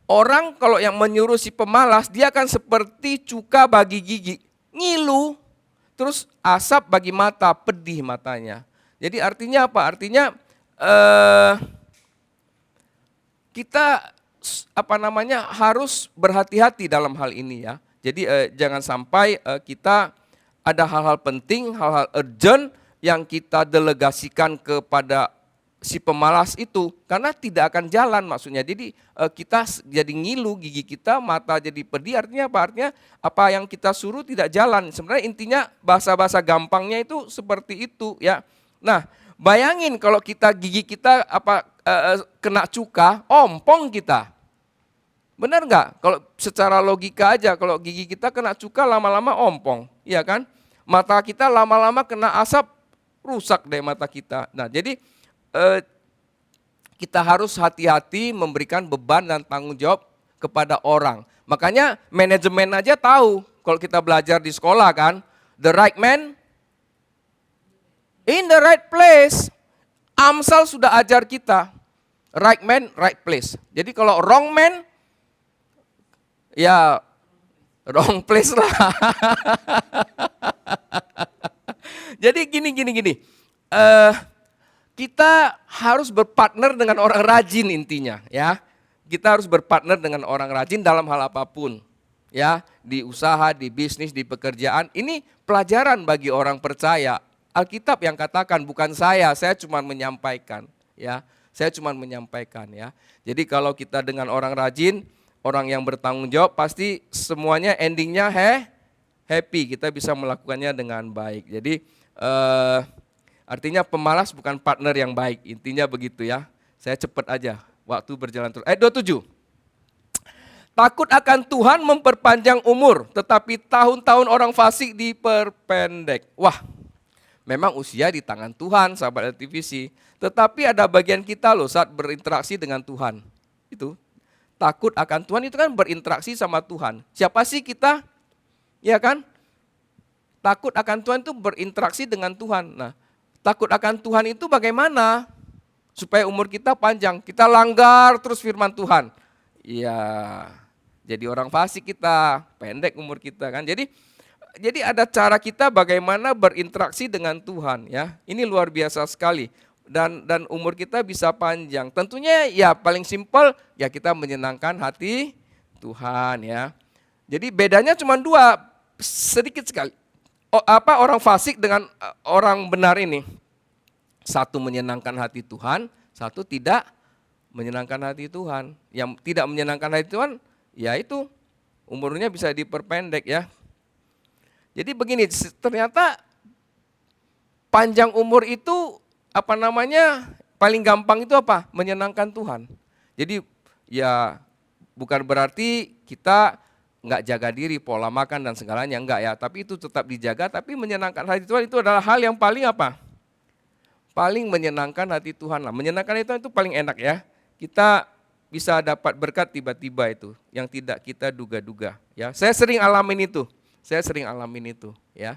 orang kalau yang menyuruh si pemalas dia akan seperti cuka bagi gigi, ngilu, terus asap bagi mata, pedih matanya. Jadi artinya apa? Artinya kita harus berhati-hati dalam hal ini ya. Jadi jangan sampai kita ada hal-hal penting, hal-hal urgent yang kita delegasikan kepada si pemalas itu, karena tidak akan jalan maksudnya. Jadi kita jadi ngilu, gigi kita, mata jadi pedih, artinya apa? Artinya apa yang kita suruh tidak jalan. Sebenarnya intinya bahasa-bahasa gampangnya itu seperti itu ya. Nah, bayangin kalau gigi kita kena cuka, ompong kita. Benar nggak? Kalau secara logika aja, kalau gigi kita kena cuka lama-lama ompong, iya kan? Mata kita lama-lama kena asap, rusak deh mata kita. Nah, jadi kita harus hati-hati memberikan beban dan tanggung jawab kepada orang. Makanya manajemen aja tahu kalau kita belajar di sekolah kan, the right man in the right place. Amsal sudah ajar kita, right man, right place. Jadi kalau wrong man, ya wrong place lah. Jadi gini. Kita harus berpartner dengan orang rajin intinya ya. Kita harus berpartner dengan orang rajin dalam hal apapun. Ya, di usaha, di bisnis, di pekerjaan. Ini pelajaran bagi orang percaya. Alkitab yang katakan, bukan saya cuma menyampaikan ya. Saya cuma menyampaikan ya. Jadi kalau kita dengan orang rajin, orang yang bertanggung jawab, pasti semuanya endingnya happy. Kita bisa melakukannya dengan baik. Jadi artinya pemalas bukan partner yang baik, intinya begitu ya. Saya cepat aja, waktu berjalan terus. Ayat 27. Takut akan Tuhan memperpanjang umur, tetapi tahun-tahun orang fasik diperpendek. Wah, memang usia di tangan Tuhan, sahabat LTVC. Tetapi ada bagian kita loh saat berinteraksi dengan Tuhan. Itu, takut akan Tuhan itu kan berinteraksi sama Tuhan. Siapa sih kita? Ya kan? Takut akan Tuhan itu berinteraksi dengan Tuhan. Nah, takut akan Tuhan itu bagaimana? Supaya umur kita panjang. Kita langgar terus firman Tuhan. Iya, jadi orang fasik kita, pendek umur kita kan. Jadi ada cara kita bagaimana berinteraksi dengan Tuhan ya. Ini luar biasa sekali. Dan umur kita bisa panjang. Tentunya ya paling simpel ya kita menyenangkan hati Tuhan ya. Jadi bedanya cuma dua, sedikit sekali. Orang fasik dengan orang benar ini. Satu menyenangkan hati Tuhan, satu tidak menyenangkan hati Tuhan. Yang tidak menyenangkan hati Tuhan, ya itu umurnya bisa diperpendek ya. Jadi begini, ternyata panjang umur itu paling gampang itu apa? Menyenangkan Tuhan. Jadi ya bukan berarti kita nggak jaga diri, pola makan dan segalanya, enggak ya. Tapi itu tetap dijaga, tapi menyenangkan hati Tuhan itu adalah hal yang paling apa? Paling menyenangkan hati Tuhan lah. Menyenangkan Tuhan itu paling enak ya. Kita bisa dapat berkat tiba-tiba itu, yang tidak kita duga-duga. Ya, saya sering alamin itu ya.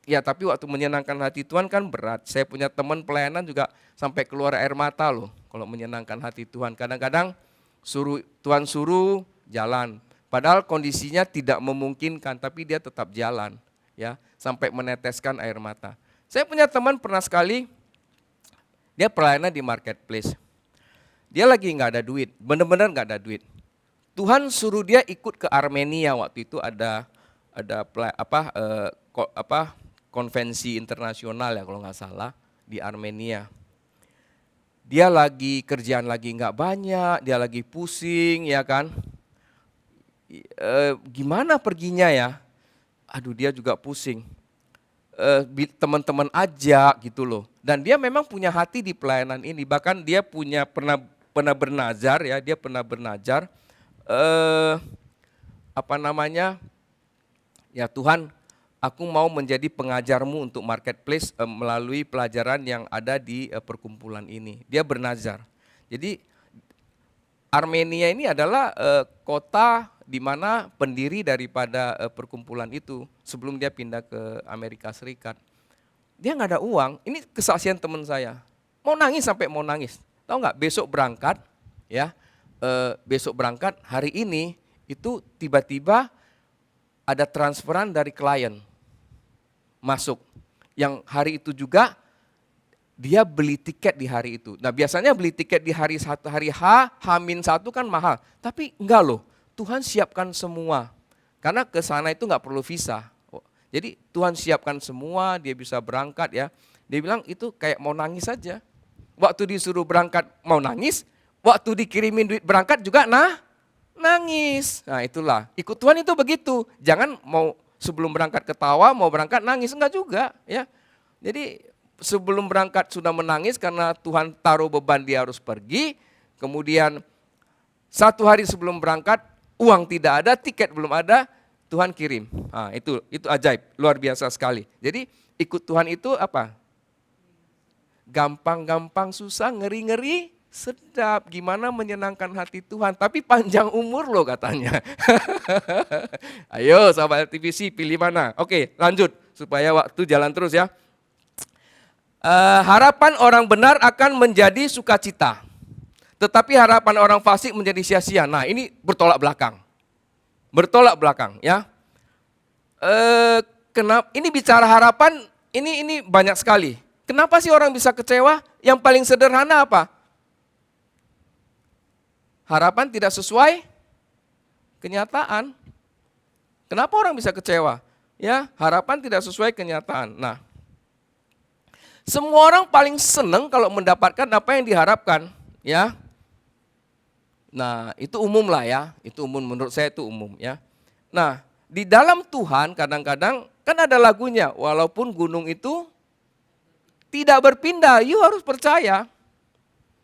Ya, tapi waktu menyenangkan hati Tuhan kan berat. Saya punya teman pelayanan juga sampai keluar air mata loh kalau menyenangkan hati Tuhan. Kadang-kadang Tuhan suruh jalan. Padahal kondisinya tidak memungkinkan, tapi dia tetap jalan, ya, sampai meneteskan air mata. Saya punya teman pernah sekali, dia pelayanan di marketplace. Dia lagi nggak ada duit, benar-benar nggak ada duit. Tuhan suruh dia ikut ke Armenia waktu itu ada konvensi internasional ya kalau nggak salah di Armenia. Dia lagi kerjaan lagi nggak banyak, dia lagi pusing ya kan. Gimana perginya ya? Aduh, dia juga pusing. Teman-teman ajak gitu loh. Dan dia memang punya hati di pelayanan ini. Bahkan dia pernah bernazar ya, dia pernah bernazar. Ya Tuhan, aku mau menjadi pengajarmu untuk marketplace melalui pelajaran yang ada di perkumpulan ini. Dia bernazar. Jadi Armenia ini adalah kota di mana pendiri daripada perkumpulan itu sebelum dia pindah ke Amerika Serikat. Dia nggak ada uang. Ini kesaksian teman saya. Mau nangis sampai mau nangis. Tahu nggak? Besok berangkat, ya. Besok berangkat. Hari ini itu tiba-tiba ada transferan dari klien masuk. Yang hari itu juga dia beli tiket di hari itu. Nah biasanya beli tiket di hari H-1 kan mahal. Tapi enggak loh. Tuhan siapkan semua, karena ke sana itu nggak perlu visa. Jadi Tuhan siapkan semua, dia bisa berangkat ya. Dia bilang itu kayak mau nangis saja. Waktu disuruh berangkat mau nangis, waktu dikirimin duit berangkat juga nangis. Nah itulah, ikut Tuhan itu begitu. Jangan mau sebelum berangkat ketawa, mau berangkat nangis, enggak juga ya. Jadi sebelum berangkat sudah menangis karena Tuhan taruh beban dia harus pergi. Kemudian 1 hari sebelum berangkat, uang tidak ada, tiket belum ada, Tuhan kirim. Nah, itu ajaib, luar biasa sekali. Jadi ikut Tuhan itu apa? Gampang-gampang susah, ngeri-ngeri sedap. Gimana menyenangkan hati Tuhan, tapi panjang umur loh katanya. Ayo sahabat LTVC, pilih mana? Oke, lanjut supaya waktu jalan terus ya. Harapan orang benar akan menjadi sukacita, tetapi harapan orang fasik menjadi sia-sia. Nah ini bertolak belakang. Bertolak belakang ya. Kenapa? Ini bicara harapan, ini banyak sekali. Kenapa sih orang bisa kecewa? Yang paling sederhana apa? Harapan tidak sesuai kenyataan. Kenapa orang bisa kecewa? Ya, harapan tidak sesuai kenyataan. Nah, semua orang paling senang kalau mendapatkan apa yang diharapkan, ya. Nah, itu umum lah ya. Itu umum, menurut saya itu umum ya. Nah, di dalam Tuhan kadang-kadang kan ada lagunya, walaupun gunung itu tidak berpindah, you harus percaya.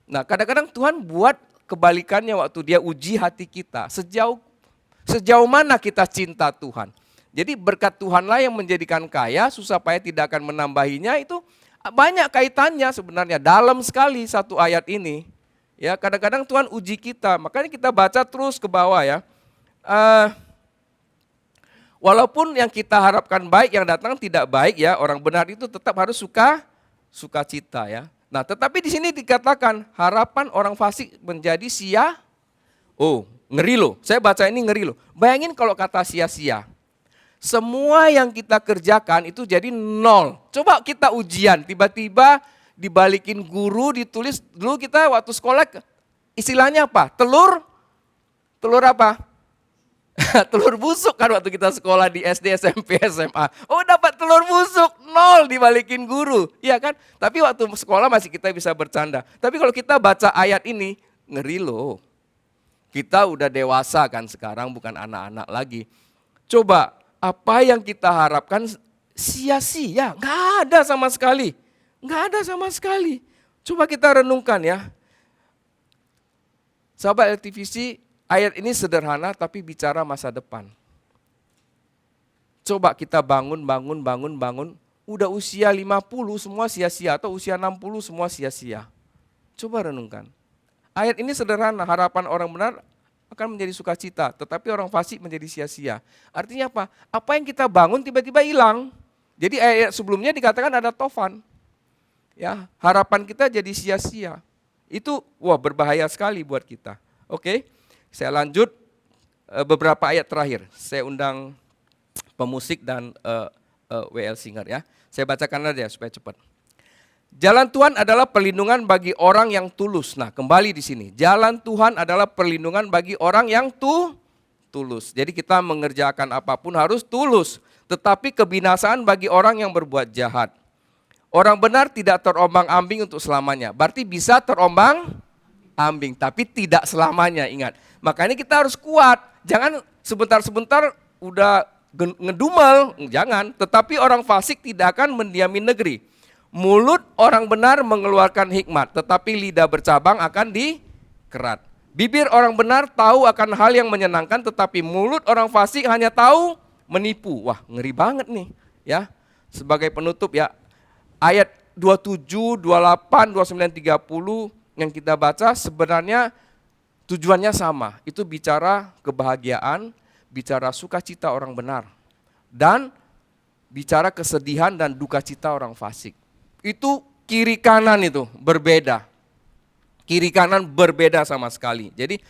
Nah, kadang-kadang Tuhan buat kebalikannya waktu dia uji hati kita. Sejauh mana kita cinta Tuhan. Jadi berkat Tuhanlah yang menjadikan kaya, susah payah tidak akan menambahinya, itu banyak kaitannya sebenarnya. Dalam sekali satu ayat ini. Ya, kadang-kadang Tuhan uji kita, makanya kita baca terus ke bawah ya. Walaupun yang kita harapkan baik, yang datang tidak baik ya, orang benar itu tetap harus sukacita ya. Nah, tetapi di sini dikatakan harapan orang fasik menjadi sia. Oh, ngeri loh. Saya baca ini ngeri loh. Bayangin kalau kata sia-sia. Semua yang kita kerjakan itu jadi nol. Coba kita ujian, tiba-tiba dibalikin guru, ditulis dulu kita waktu sekolah istilahnya apa? Telur apa? Telur busuk kan waktu kita sekolah di SD, SMP, SMA. Oh dapat telur busuk, 0 dibalikin guru. Iya kan? Tapi waktu sekolah masih kita bisa bercanda. Tapi kalau kita baca ayat ini, ngeri loh. Kita udah dewasa kan sekarang, bukan anak-anak lagi. Coba, apa yang kita harapkan sia-sia? Nggak ada sama sekali. Nggak ada sama sekali. Coba kita renungkan ya. Sahabat LTVC, ayat ini sederhana tapi bicara masa depan. Coba kita bangun. Udah usia 50 semua sia-sia atau usia 60 semua sia-sia. Coba renungkan. Ayat ini sederhana, harapan orang benar akan menjadi sukacita, tetapi orang fasik menjadi sia-sia. Artinya apa? Apa yang kita bangun tiba-tiba hilang. Jadi ayat sebelumnya dikatakan ada tofan. Ya, harapan kita jadi sia-sia. Itu berbahaya sekali buat kita. Oke. Saya lanjut beberapa ayat terakhir. Saya undang pemusik dan WL Singer ya. Saya bacakan aja supaya cepat. Jalan Tuhan adalah perlindungan bagi orang yang tulus. Nah, kembali di sini. Jalan Tuhan adalah perlindungan bagi orang yang tulus. Jadi kita mengerjakan apapun harus tulus. Tetapi kebinasaan bagi orang yang berbuat jahat. Orang benar tidak terombang-ambing untuk selamanya. Berarti bisa terombang-ambing, tapi tidak selamanya, ingat. Makanya kita harus kuat. Jangan sebentar-sebentar udah ngedumel, jangan. Tetapi orang fasik tidak akan mendiami negeri. Mulut orang benar mengeluarkan hikmat, tetapi lidah bercabang akan dikerat. Bibir orang benar tahu akan hal yang menyenangkan, tetapi mulut orang fasik hanya tahu menipu. Wah, ngeri banget nih, ya. Sebagai penutup ya, ayat 27, 28, 29, 30 yang kita baca sebenarnya tujuannya sama. Itu bicara kebahagiaan, bicara sukacita orang benar, dan bicara kesedihan dan duka cita orang fasik. Itu kiri kanan itu berbeda. Kiri kanan berbeda sama sekali. Jadi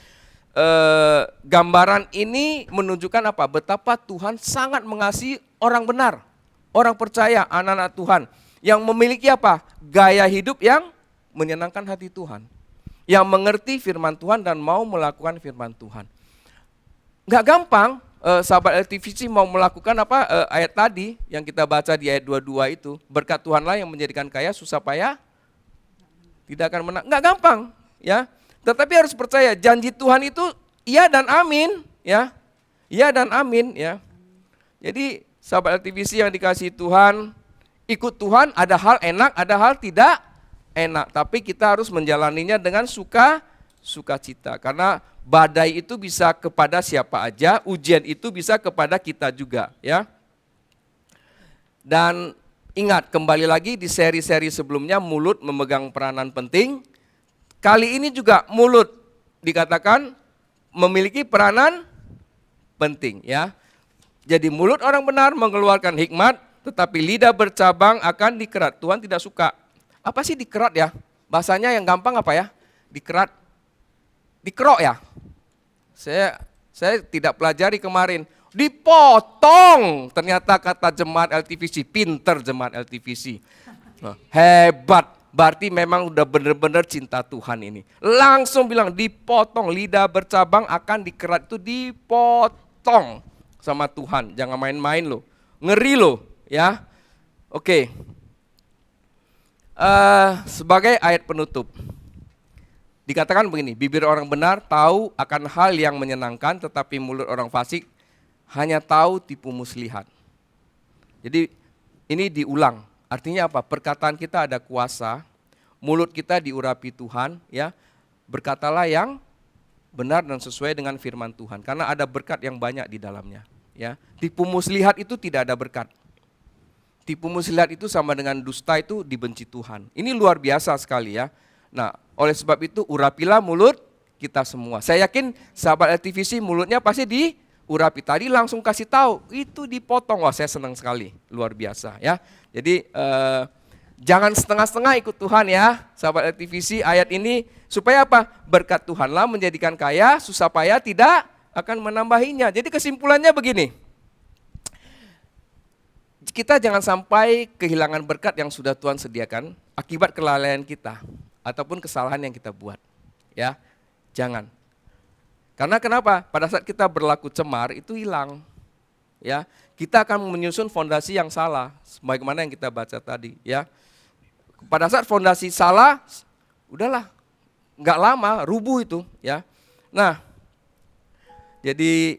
gambaran ini menunjukkan apa? Betapa Tuhan sangat mengasihi orang benar, orang percaya, anak-anak Tuhan yang memiliki apa? Gaya hidup yang menyenangkan hati Tuhan, yang mengerti firman Tuhan dan mau melakukan firman Tuhan. Nggak gampang. Sahabat LTVC mau melakukan apa ayat tadi yang kita baca di ayat 22 itu. Berkat Tuhanlah yang menjadikan kaya, susah payah Tidak akan menang, nggak gampang ya. Tetapi harus percaya janji Tuhan itu iya dan amin ya. Iya dan amin ya. Jadi sahabat LTVC yang dikasihi Tuhan, ikut Tuhan ada hal enak, ada hal tidak enak. Tapi kita harus menjalaninya dengan sukacita. Karena badai itu bisa kepada siapa aja, ujian itu bisa kepada kita juga ya. Dan ingat, kembali lagi di seri-seri sebelumnya mulut memegang peranan penting. Kali ini juga mulut dikatakan memiliki peranan penting ya. Jadi mulut orang benar mengeluarkan hikmat, tetapi lidah bercabang akan dikerat. Tuhan tidak suka. Apa sih dikerat ya? Bahasanya yang gampang apa ya? Dikerat. Dikerok ya? Saya tidak pelajari kemarin. Dipotong. Ternyata kata jemaat LTVC, pinter jemaat LTVC. Hebat. Berarti memang udah benar-benar cinta Tuhan ini. Langsung bilang dipotong, lidah bercabang akan dikerat, itu dipotong sama Tuhan. Jangan main-main loh. Ngeri loh ya. Oke. Sebagai ayat penutup. Dikatakan begini, bibir orang benar tahu akan hal yang menyenangkan, tetapi mulut orang fasik hanya tahu tipu muslihat. Jadi ini diulang. Artinya apa? Perkataan kita ada kuasa, mulut kita diurapi Tuhan, ya. Berkatalah yang benar dan sesuai dengan firman Tuhan, karena ada berkat yang banyak di dalamnya, ya. Tipu muslihat itu tidak ada berkat. Tipu muslihat itu sama dengan dusta, itu dibenci Tuhan. Ini luar biasa sekali ya. Nah, oleh sebab itu urapilah mulut kita semua. Saya yakin sahabat LTVC mulutnya pasti diurapi. Tadi langsung kasih tahu, itu dipotong. Wah, saya senang sekali, luar biasa ya. Jadi jangan setengah-setengah ikut Tuhan ya, sahabat LTVC. Ayat ini supaya apa? Berkat Tuhanlah menjadikan kaya, susah payah tidak akan menambahinya. Jadi kesimpulannya begini, kita jangan sampai kehilangan berkat yang sudah Tuhan sediakan akibat kelalaian kita ataupun kesalahan yang kita buat. Ya, jangan. Karena kenapa? Pada saat kita berlaku cemar itu hilang. Ya, kita akan menyusun fondasi yang salah, sebagaimana yang kita baca tadi. Ya, pada saat fondasi salah, udahlah, nggak lama rubuh itu. Ya, nah, jadi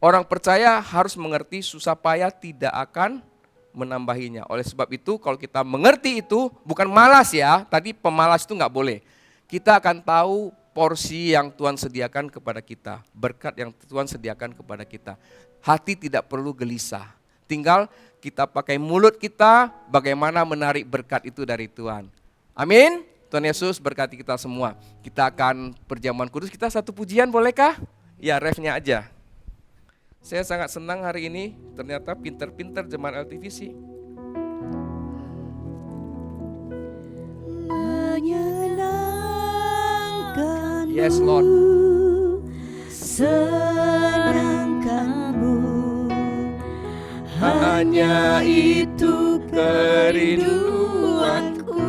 orang percaya harus mengerti susah payah tidak akan menambahinya. Oleh sebab itu, kalau kita mengerti itu, bukan malas ya. Tadi pemalas itu nggak boleh. Kita akan tahu porsi yang Tuhan sediakan kepada kita, berkat yang Tuhan sediakan kepada kita. Hati tidak perlu gelisah, tinggal kita pakai mulut kita bagaimana menarik berkat itu dari Tuhan. Amin. Tuhan Yesus berkati kita semua. Kita akan perjamuan kudus, kita satu pujian bolehkah? Ya, refnya aja. Saya sangat senang hari ini, ternyata pinter-pinter jemaat LTVC. Menyenangkan Yes, Lord. senangkanmu, hanya itu kerinduanku.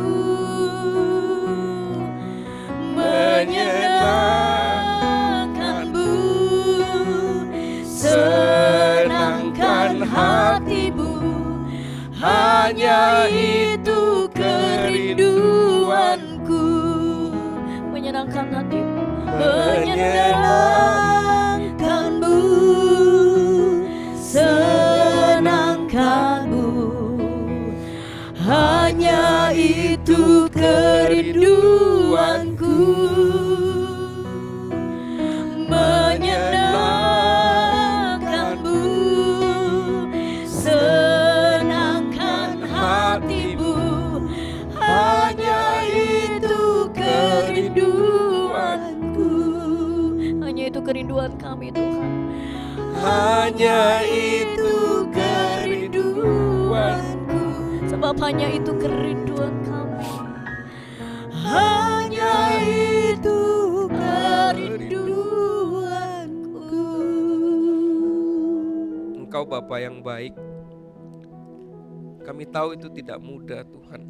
Menyenangkanmu, senangkan hatimu, hanya itu kerinduanku. Menyenangkan hatimu, Menyenangkanmu, senangkanmu, hanya itu kerinduanku. Menyenangkanmu, senangkan hatimu, hanya itu kerinduanku. hanya itu kerinduan kami Tuhan. Hanya itu kerinduanku. Sebab hanya itu kerinduan kami. Hanya itu kerinduanku. Engkau Bapa yang baik. Kami tahu itu tidak mudah Tuhan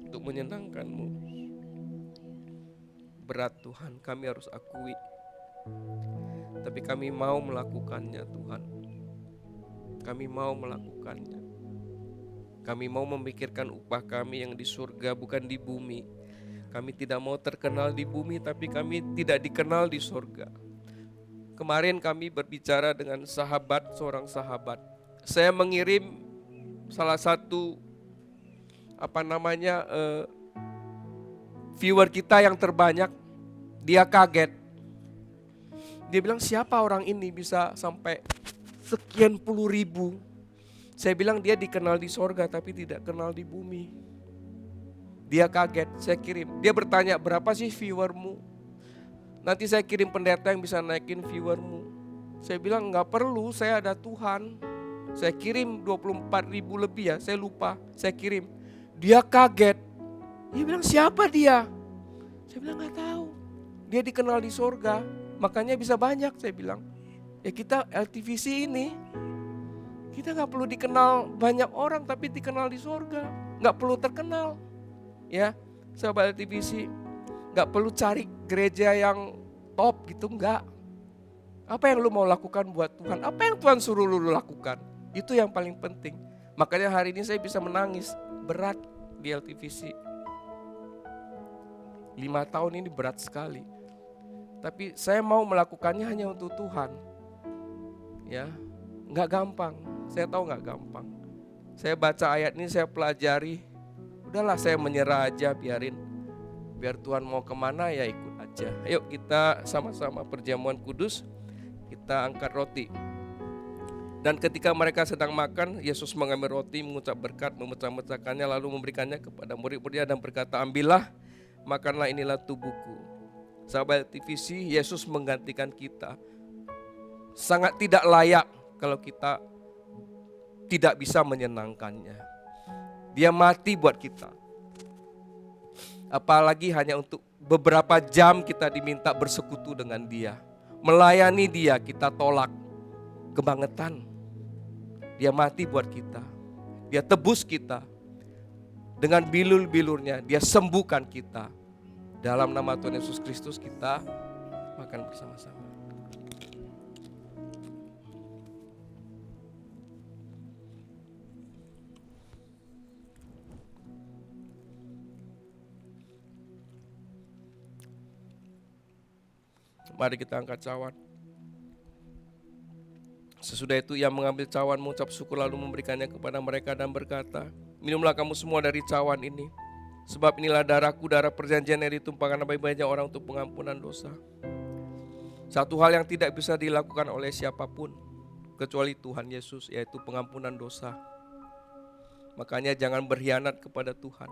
untuk menyenangkan-Mu. Berat Tuhan, kami harus akui. Tapi kami mau melakukannya Tuhan. Kami mau melakukannya. Kami mau memikirkan upah kami yang di surga bukan di bumi. Kami tidak mau terkenal di bumi, tapi kami tidak dikenal di sorga. Kemarin kami berbicara dengan seorang sahabat. Saya mengirim salah satu viewer kita yang terbanyak. Dia kaget. Dia bilang, siapa orang ini bisa sampai sekian puluh ribu? Saya bilang dia dikenal di sorga tapi tidak kenal di bumi. Dia kaget, saya kirim. Dia bertanya, berapa sih viewermu? Nanti saya kirim pendeta yang bisa naikin viewermu. Saya bilang, enggak perlu, saya ada Tuhan. Saya kirim 24 ribu lebih ya, saya lupa. Saya kirim. Dia kaget. Dia bilang, siapa dia? Saya bilang, enggak tahu. Dia dikenal di sorga, makanya bisa banyak. Saya bilang, ya kita LTVC ini, kita gak perlu dikenal banyak orang, tapi dikenal di sorga. Gak perlu terkenal. Ya, sahabat LTVC, gak perlu cari gereja yang top gitu, enggak. Apa yang lu mau lakukan buat Tuhan? Apa yang Tuhan suruh lu lakukan? Itu yang paling penting. Makanya hari ini saya bisa menangis berat di LTVC. 5 tahun ini berat sekali. Tapi saya mau melakukannya hanya untuk Tuhan. Ya, nggak gampang. Saya tahu nggak gampang. Saya baca ayat ini, saya pelajari. Udahlah, saya menyerah aja, biarin. Biar Tuhan mau kemana ya ikut aja. Ayo kita sama-sama perjamuan kudus. Kita angkat roti. Dan ketika mereka sedang makan, Yesus mengambil roti, mengucap berkat, memecah-mecahkannya, lalu memberikannya kepada murid-muridnya dan berkata, ambillah, makanlah, inilah tubuhku. Sahabat TVC, Yesus menggantikan kita. Sangat tidak layak kalau kita tidak bisa menyenangkannya. Dia mati buat kita. Apalagi hanya untuk beberapa jam kita diminta bersekutu dengan dia. Melayani dia, kita tolak. Kebangetan. Dia mati buat kita. Dia tebus kita. Dengan bilur-bilurnya, dia sembuhkan kita. Dalam nama Tuhan Yesus Kristus kita makan bersama-sama. Mari kita angkat cawan. Sesudah itu ia mengambil cawan, mengucap syukur lalu memberikannya kepada mereka dan berkata, minumlah kamu semua dari cawan ini. Sebab inilah darahku, darah perjanjian yang ditumpahkan bagi banyak orang untuk pengampunan dosa. Satu hal yang tidak bisa dilakukan oleh siapapun kecuali Tuhan Yesus, yaitu pengampunan dosa. Makanya jangan berkhianat kepada Tuhan.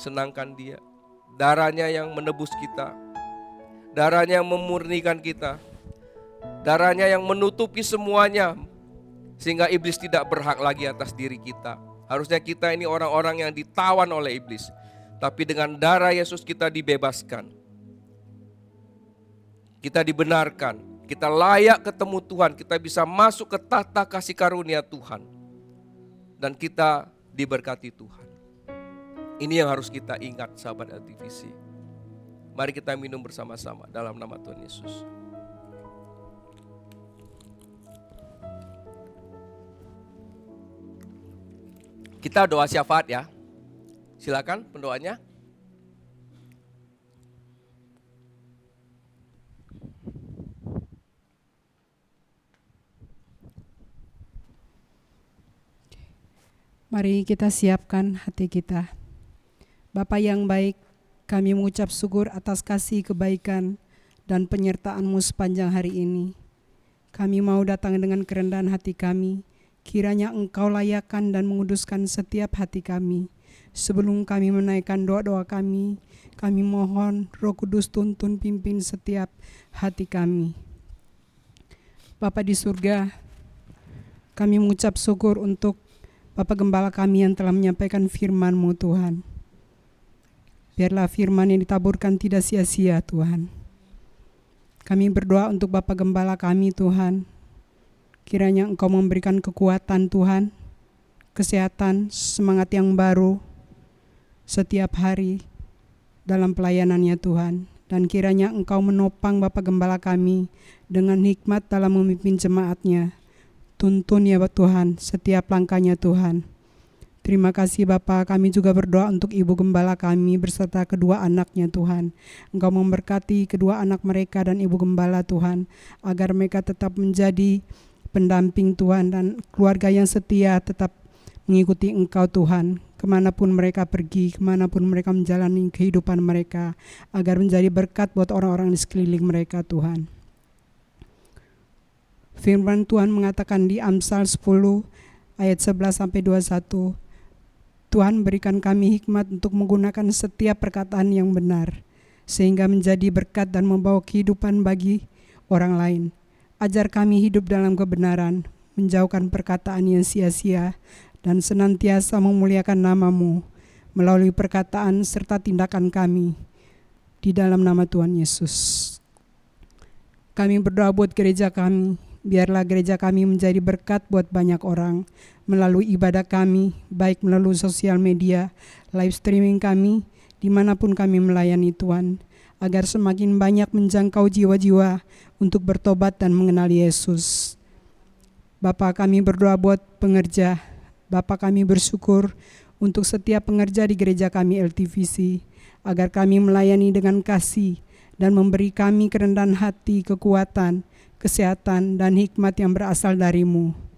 Senangkan dia. Darahnya yang menebus kita. Darahnya yang memurnikan kita. Darahnya yang menutupi semuanya. Sehingga iblis tidak berhak lagi atas diri kita. Harusnya kita ini orang-orang yang ditawan oleh iblis. Tapi dengan darah Yesus kita dibebaskan. Kita dibenarkan. Kita layak ketemu Tuhan. Kita bisa masuk ke tahta kasih karunia Tuhan. Dan kita diberkati Tuhan. Ini yang harus kita ingat sahabat LTVC. Mari kita minum bersama-sama dalam nama Tuhan Yesus. Kita doa syafaat ya. Silakan pendoanya. Mari kita siapkan hati kita. Bapa yang baik, kami mengucap syukur atas kasih kebaikan dan penyertaan-Mu sepanjang hari ini. Kami mau datang dengan kerendahan hati kami. Kiranya Engkau layakkan dan menguduskan setiap hati kami. Sebelum kami menaikkan doa-doa kami mohon Roh Kudus tuntun pimpin setiap hati kami. Bapa di surga, kami mengucap syukur untuk Bapak Gembala kami yang telah menyampaikan firman-Mu Tuhan. Biarlah firman yang ditaburkan tidak sia-sia Tuhan. Kami berdoa untuk Bapak Gembala kami Tuhan. Kiranya Engkau memberikan kekuatan Tuhan, kesehatan, semangat yang baru setiap hari dalam pelayanannya Tuhan. Dan kiranya Engkau menopang Bapak Gembala kami dengan hikmat dalam memimpin jemaatnya. Tuntun ya Tuhan setiap langkahnya Tuhan. Terima kasih Bapa, kami juga berdoa untuk Ibu Gembala kami beserta kedua anaknya Tuhan. Engkau memberkati kedua anak mereka dan Ibu Gembala Tuhan, agar mereka tetap menjadi pendamping Tuhan dan keluarga yang setia tetap mengikuti Engkau Tuhan. Kemanapun mereka pergi, kemanapun mereka menjalani kehidupan mereka, agar menjadi berkat buat orang-orang di sekeliling mereka Tuhan. Firman Tuhan mengatakan di Amsal 10 ayat 11-21, Tuhan berikan kami hikmat untuk menggunakan setiap perkataan yang benar, sehingga menjadi berkat dan membawa kehidupan bagi orang lain. Ajar kami hidup dalam kebenaran, menjauhkan perkataan yang sia-sia, dan senantiasa memuliakan nama-Mu melalui perkataan serta tindakan kami. Di dalam nama Tuhan Yesus. Kami berdoa buat gereja kami. Biarlah gereja kami menjadi berkat buat banyak orang melalui ibadah kami, baik melalui sosial media, live streaming kami, dimanapun kami melayani Tuhan, agar semakin banyak menjangkau jiwa-jiwa untuk bertobat dan mengenal Yesus. Bapa, kami berdoa buat pengerja. Bapa, kami bersyukur untuk setiap pengerja di gereja kami LTVC, agar kami melayani dengan kasih dan memberi kami kerendahan hati, kekuatan, kesehatan, dan hikmat yang berasal dari-Mu.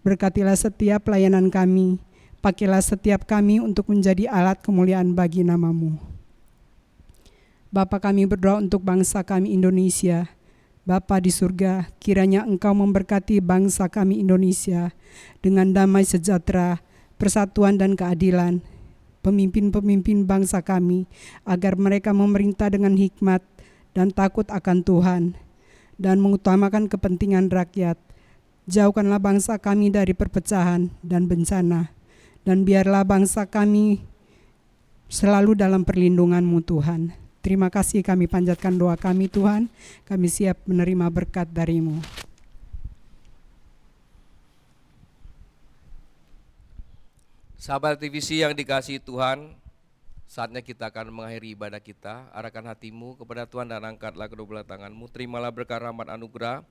Berkatilah setiap pelayanan kami, pakailah setiap kami untuk menjadi alat kemuliaan bagi nama-Mu. Bapa, kami berdoa untuk bangsa kami Indonesia. Bapa di surga, kiranya Engkau memberkati bangsa kami Indonesia dengan damai sejahtera, persatuan dan keadilan. Pemimpin-pemimpin bangsa kami, agar mereka memerintah dengan hikmat dan takut akan Tuhan, dan mengutamakan kepentingan rakyat. Jauhkanlah bangsa kami dari perpecahan dan bencana, dan biarlah bangsa kami selalu dalam perlindungan-Mu Tuhan. Terima kasih, kami panjatkan doa kami Tuhan, kami siap menerima berkat dari-Mu. Sahabat TVC yang dikasihi Tuhan, saatnya kita akan mengakhiri ibadah kita. Arahkan hatimu kepada Tuhan dan angkatlah kedua belah tanganmu. Terimalah berkat rahmat anugerah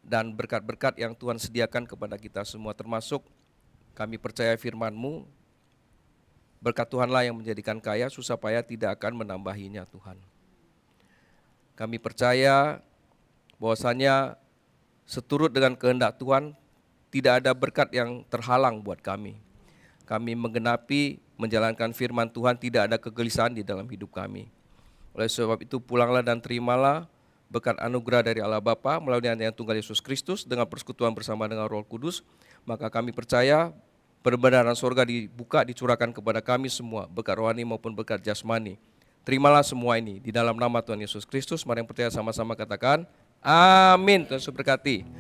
dan berkat-berkat yang Tuhan sediakan kepada kita semua, termasuk kami percaya firman-Mu. Berkat Tuhanlah yang menjadikan kaya, susah payah tidak akan menambahinya Tuhan. Kami percaya bahwasanya seturut dengan kehendak Tuhan, tidak ada berkat yang terhalang buat kami. Kami menggenapi, menjalankan firman Tuhan, tidak ada kegelisahan di dalam hidup kami. Oleh sebab itu pulanglah dan terimalah berkat anugerah dari Allah Bapa melalui yang tunggal Yesus Kristus dengan persekutuan bersama dengan Roh Kudus. Maka kami percaya kebenaran surga dibuka, dicurahkan kepada kami semua, berkat rohani maupun berkat jasmani. Terimalah semua ini di dalam nama Tuhan Yesus Kristus. Mari yang percaya sama-sama katakan, amin. Tuhan Yesus berkati.